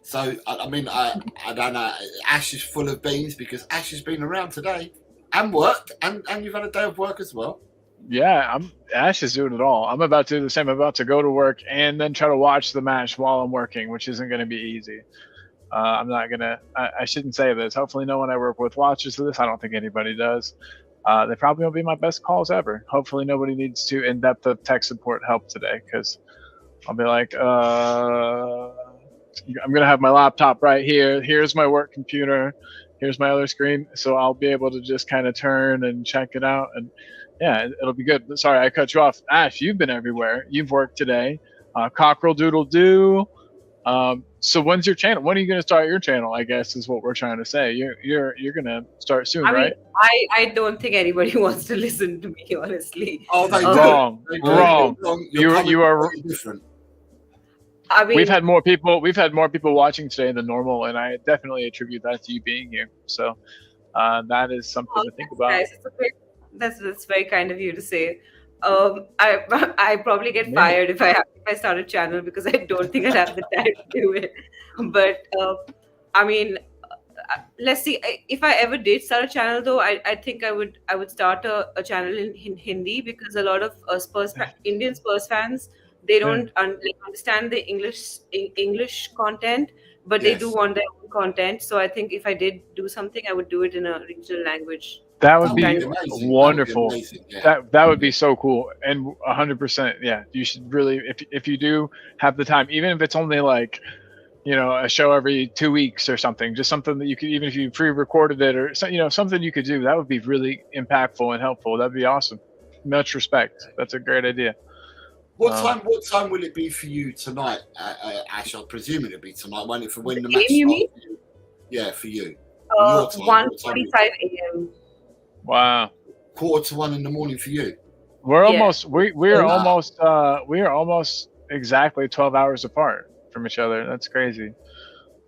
So I mean, I don't know. Ash is full of beans because Ash has been around today and worked, and you've had a day of work as well. Yeah, Ash is doing it all. I'm about to do the same. I'm about to go to work and then try to watch the match while I'm working, which isn't going to be easy. I'm not gonna. I shouldn't say this. Hopefully, no one I work with watches this. I don't think anybody does. They probably won't be my best calls ever. Hopefully, nobody needs to in-depth tech support help today because I'll be like, I'm gonna have my laptop right here. Here's my work computer. Here's my other screen, so I'll be able to just kind of turn and check it out, and yeah, it'll be good. Sorry, I cut you off. Ash, you've been everywhere. You've worked today. Cockerel Doodle Doo. So when's your channel? When are you going to start your channel? I guess is what we're trying to say. You're going to start soon, right? I don't think anybody wants to listen to me, honestly. Oh, they do. Wrong. You are different. I mean, we've had more people watching today than normal, and I definitely attribute that to you being here. So that is something to think about. Nice. That's very kind of you to say. I probably get fired if I start a channel because I don't think I'd have the time to do it. But I mean, let's see. If I ever did start a channel, though, I think I would start a channel in Hindi because a lot of Indian Spurs fans, they don't understand the English content, but they do want their own content. So I think if I did do something, I would do it in a regional language. That would be wonderful. That would be so cool, and 100%. Yeah, you should really, if you do have the time, even if it's only like, a show every 2 weeks or something, just something that you could, even if you pre-recorded it or something you could do, that would be really impactful and helpful. That'd be awesome. Much respect. That's a great idea. What time will it be for you tonight, Ash? I presume it'll be tonight. When the match starts? You mean? Yeah, for you. 1:45 a.m. Wow. 1:45 in the morning for you. We're Yeah. almost we are almost exactly 12 hours apart from each other. That's crazy.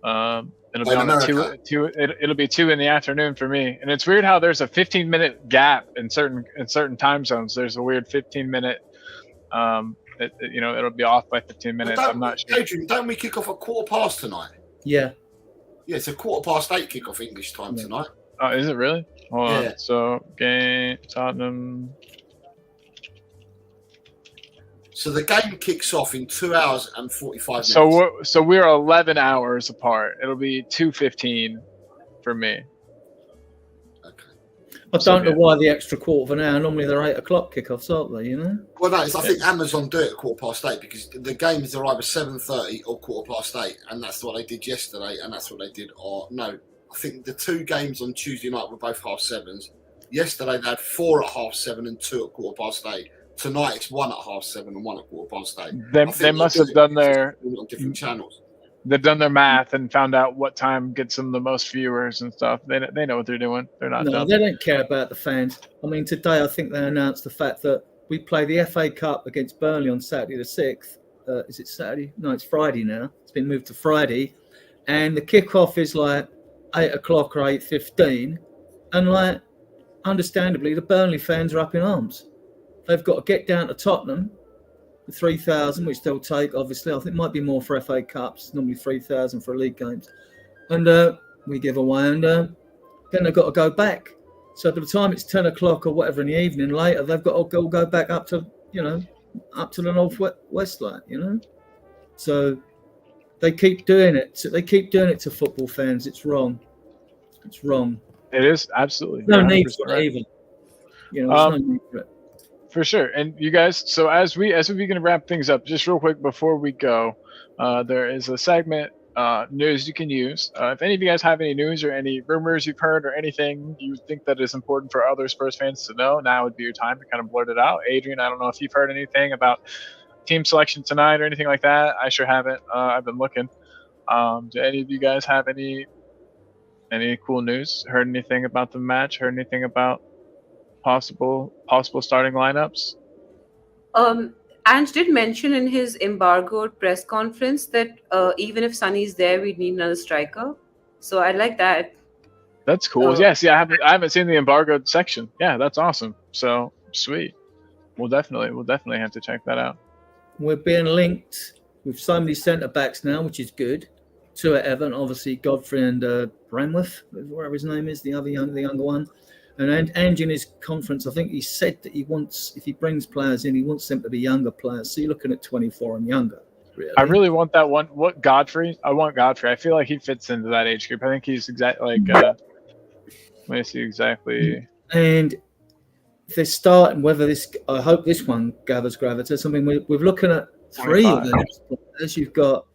It'll be In on at America. it'll be 2 in the afternoon for me. And it's weird how there's a 15-minute gap in certain time zones. There's a weird 15-minute it'll be off by 15 minutes. I'm not sure. Adrian, don't we kick off at 8:15 tonight? Yeah. Yeah, it's a 8:15 kick-off English time tonight. Oh, is it really? Hold Yeah. on. So game Tottenham. So the game kicks off in 2 hours and 45 minutes. So we're 11 hours apart. It'll be 2:15 for me. Okay. I don't know why the extra quarter of an hour. Normally they're 8 o'clock kickoffs, aren't they? You know. Well, no, I think Amazon do it at 8:15 because the games are either 7:30 or 8:15, and that's what they did yesterday, and that's what they did. I think the 2 games on Tuesday night were both 7:30. Yesterday they had 4 at 7:30 and 2 at 8:15. Tonight it's 1 at 7:30 and 1 at 8:15. They must have done their on different channels. They've done their math and found out what time gets them the most viewers and stuff. They know what they're doing. They're not No, dumb. they don't care about the fans. I mean, today I think they announced the fact that we play the FA Cup against Burnley on Saturday the 6th. Is it Saturday? No, it's Friday now. It's been moved to Friday. And the kickoff is like 8 o'clock or 8:15. And like, understandably, the Burnley fans are up in arms. They've got to get down to Tottenham, the 3,000, which they'll take, obviously. I think it might be more for FA Cups, normally 3,000 for league games. And we give away, and then they've got to go back. So by the time it's 10 o'clock or whatever in the evening later, they've got to go back up to the northwest, like, you know. So they keep doing it. They keep doing it to football fans. It's wrong. It's wrong. It is absolutely No need for right. it even. You know, there's no need for it. For sure. And you guys, so as we begin to wrap things up, just real quick before we go, there is a segment, news you can use. If any of you guys have any news or any rumors you've heard or anything you think that is important for other Spurs fans to know, now would be your time to kind of blurt it out. Adrian, I don't know if you've heard anything about team selection tonight or anything like that. I sure haven't. I've been looking. Do any of you guys have any cool news? Heard anything about the match? Heard anything about possible starting lineups? Ange did mention in his embargoed press conference that even if Sonny's there, we'd need another striker. So I like that. That's cool. Yes, I haven't seen the embargoed section. Yeah, that's awesome. So sweet. We'll definitely have to check that out. We're being linked with so many centre backs now, which is good. 2 at Everton, obviously Godfrey and Bramworth, whatever his name is, the younger one. And Ange in his conference, I think he said that he wants, if he brings players in, he wants them to be younger players. So you're looking at 24 and younger. Really. I really want that one. What Godfrey? I want Godfrey. I feel like he fits into that age group. I think he's exactly like. Let me see exactly. And if they're starting, whether this, I hope this one gathers gravitas. I mean, we're looking at 3 of them. As you've got.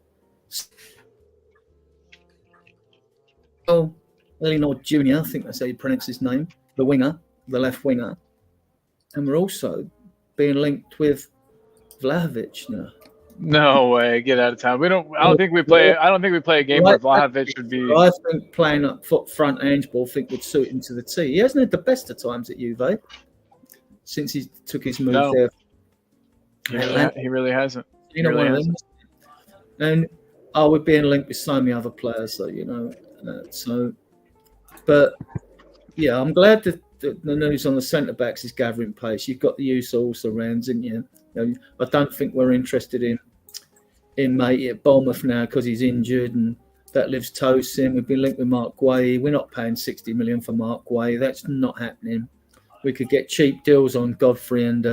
Elinor Jr., I think that's how you pronounce his name, the winger, the left winger. And we're also being linked with Vlahovic now. No way, get out of town. I don't think we play a game where Vlahovic would be. I think playing up front handball would suit him to the T. He hasn't had the best of times at Juve since he took his move there. He really hasn't. You know, one of them. And we're being linked with so many other players, so you know. But yeah, I'm glad that the news on the centre backs is gathering pace. You've got the use also around, didn't you? I don't think we're interested in Matey at Bournemouth now because he's injured, and that leaves Tosin. We've been linked with Mark Guay. We're not paying 60 million for Mark Guay. That's not happening. We could get cheap deals on Godfrey and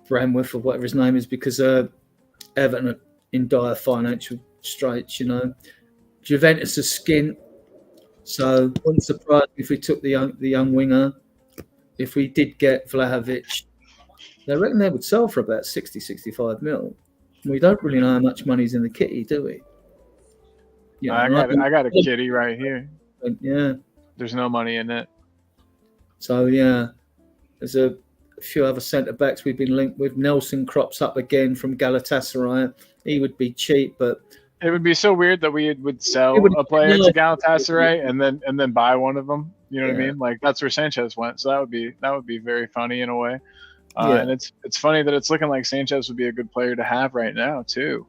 Bramworth or whatever his name is because Everton are in dire financial straits, you know. Juventus are skint, so wouldn't surprise me if we took the young winger. If we did get Vlahovic, I reckon they would sell for about 60, 65 mil. We don't really know how much money's in the kitty, do we? Yeah, I got a kitty right here. Yeah, there's no money in it. So yeah, there's a few other centre backs we've been linked with. Nelson crops up again from Galatasaray. He would be cheap, but It would be so weird that we would sell It would- a player yeah. to Galatasaray and then buy one of them. You know what I Yeah. mean? Like that's where Sanchez went. So that would be very funny in a way. Yeah. And it's funny that it's looking like Sanchez would be a good player to have right now too.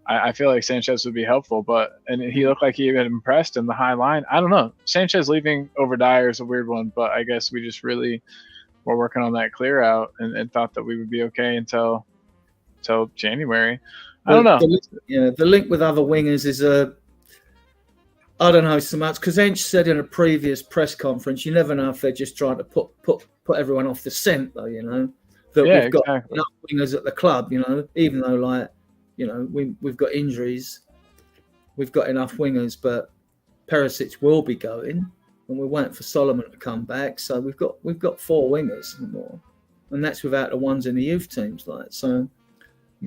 I feel like Sanchez would be helpful, and he looked like he had impressed in the high line. I don't know. Sanchez leaving over Dyer is a weird one, but I guess we just really were working on that clear out and thought that we would be okay until January. I don't know. The link with other wingers is I don't know so much because Ench said in a previous press conference, you never know if they're just trying to put everyone off the scent, though. You know that we've got enough wingers at the club. You know, even though like you know we've got injuries, we've got enough wingers, but Perisic will be going, and we're waiting for Solomon to come back. So we've got 4 wingers and more, and that's without the ones in the youth teams. Like so,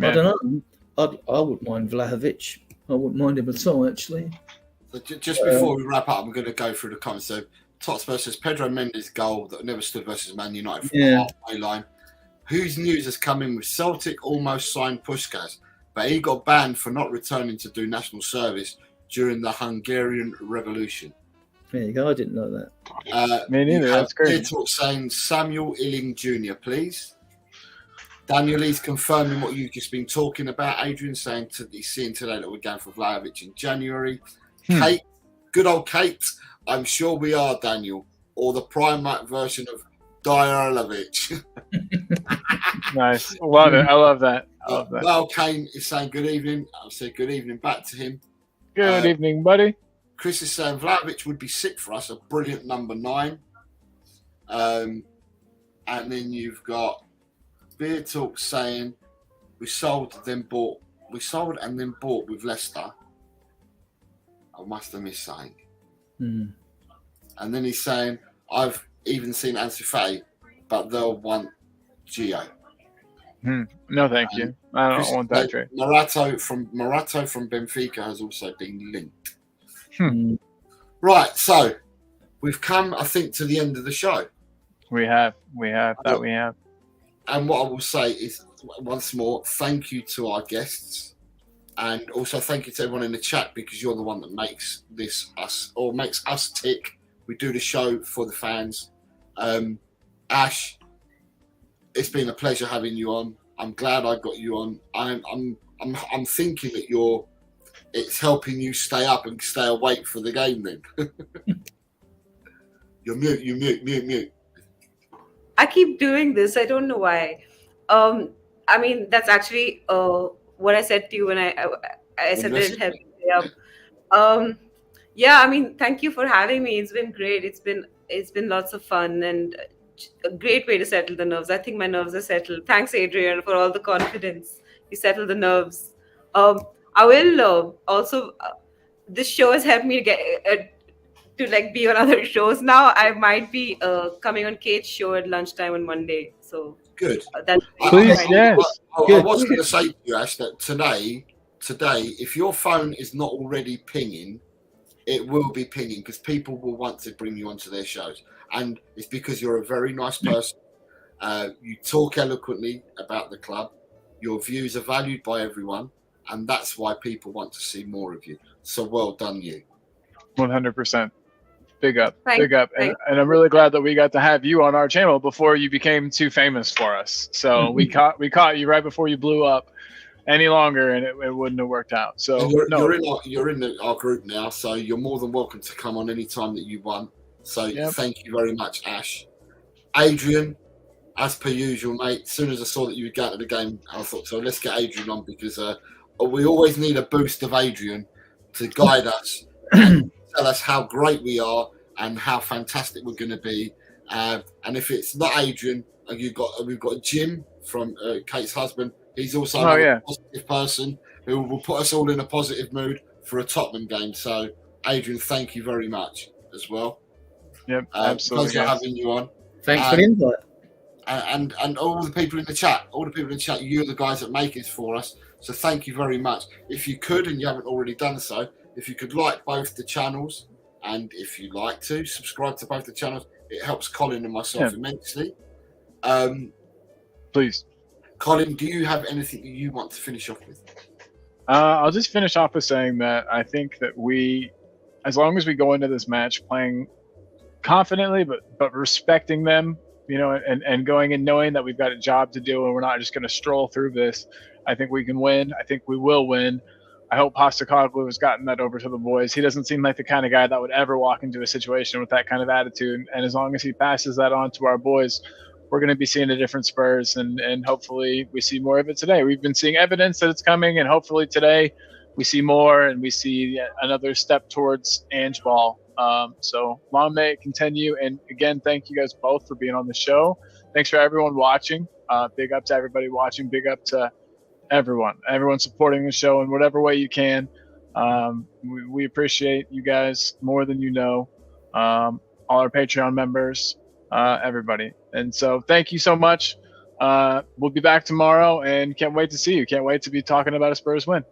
I don't know. I wouldn't mind Vlahovic. I wouldn't mind him at all, actually. So just before we wrap up, I'm going to go through the comments. So, Tots versus Pedro Mendes goal that never stood versus Man United from the halfway line. Whose news has come in with Celtic almost signed Puskás, but he got banned for not returning to do national service during the Hungarian Revolution. There you go. I didn't know that. Me neither. That's great. Talk saying Samuel Illing Jr., please. Daniel Lee's confirming what you've just been talking about. Adrian saying he's seeing today that we're going for Vlahovic in January. Kate, good old Kate. I'm sure we are, Daniel. Or the Primark version of Dyer-Lovic. Nice. Love it. I love that. Well, Kane is saying good evening. I'll say good evening back to him. Good evening, buddy. Chris is saying Vlahovic would be sick for us, a brilliant number 9. And then you've got Beer Talk saying we sold and then bought with Leicester. I must have missed something. And then he's saying I've even seen Ansu Fati, but they'll want Gio. No, thank you. I don't want that trade. Morato from Benfica has also been linked. Right, so we've come, I think, to the end of the show. We have. And what I will say is, once more, thank you to our guests, and also thank you to everyone in the chat because you're the one that makes us tick. We do the show for the fans. Ash, it's been a pleasure having you on. I'm glad I got you on. I'm thinking that it's helping you stay up and stay awake for the game. Then you're mute. I keep doing this. I don't know why. I mean, that's actually what I said to you when I said that it helped me up. Yeah, I mean, thank you for having me. It's been great. It's been lots of fun and a great way to settle the nerves. I think my nerves are settled. Thanks, Adrian, for all the confidence. You settled the nerves. I will also. This show has helped me get to like be on other shows. Now I might be coming on Kate's show at lunchtime on Monday. So good. Please, yes. I was going to say to you, Ash, that today, if your phone is not already pinging, it will be pinging because people will want to bring you onto their shows, and it's because you're a very nice person. You talk eloquently about the club. Your views are valued by everyone, and that's why people want to see more of you. So well done, you. 100%. Big up. And I'm really glad that we got to have you on our channel before you became too famous for us. So we caught you right before you blew up any longer, and it wouldn't have worked out. So you're in our group now, so you're more than welcome to come on any time that you want. So Thank you very much, Ash. Adrian, as per usual, mate. As soon as I saw that you would go to the game, I thought, so let's get Adrian on because we always need a boost of Adrian to guide us and tell us how great we are and how fantastic we're going to be. And if it's not Adrian, we've got Jim from Kate's husband. He's also a positive person who will put us all in a positive mood for a Tottenham game. So, Adrian, thank you very much as well. Yep, absolutely. Pleasure having you on. Thanks for the invite. And all the people in the chat, you're the guys that make this for us. So thank you very much. If you could, and you haven't already done so, if you could like both the channels, and if you like to subscribe to both the channels, it helps Colin and myself immensely. Please. Colin, do you have anything that you want to finish off with? I'll just finish off with saying that I think that we, as long as we go into this match playing confidently, but respecting them, you know, and going and knowing that we've got a job to do and we're not just going to stroll through this, I think we can win. I think we will win. I hope Postecoglou has gotten that over to the boys. He doesn't seem like the kind of guy that would ever walk into a situation with that kind of attitude. And as long as he passes that on to our boys, we're going to be seeing a different Spurs, and hopefully we see more of it today. We've been seeing evidence that it's coming, and hopefully today we see more and we see another step towards Ange ball. So long may it continue. And again, thank you guys both for being on the show. Thanks for everyone watching. Big up to everybody watching. Big up to everyone supporting the show in whatever way you can. We appreciate you guys more than you know. All our Patreon members, everybody. And so thank you so much. We'll be back tomorrow and can't wait to see you. Can't wait to be talking about a Spurs win.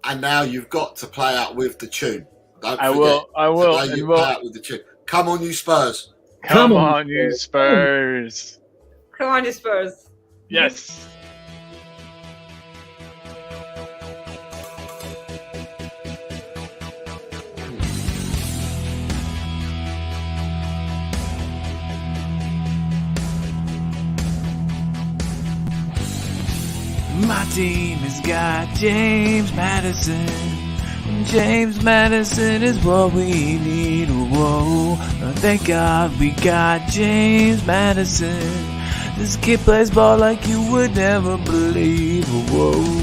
And now you've got to play out with the tune. Don't I forget. will. Today you play out with the tune. Come on, you Spurs. Come on, you Spurs. Come on, you Spurs. Yes. My team has got James Madison. James Madison is what we need. Whoa, thank God we got James Madison. This kid plays ball like you would never believe. Whoa.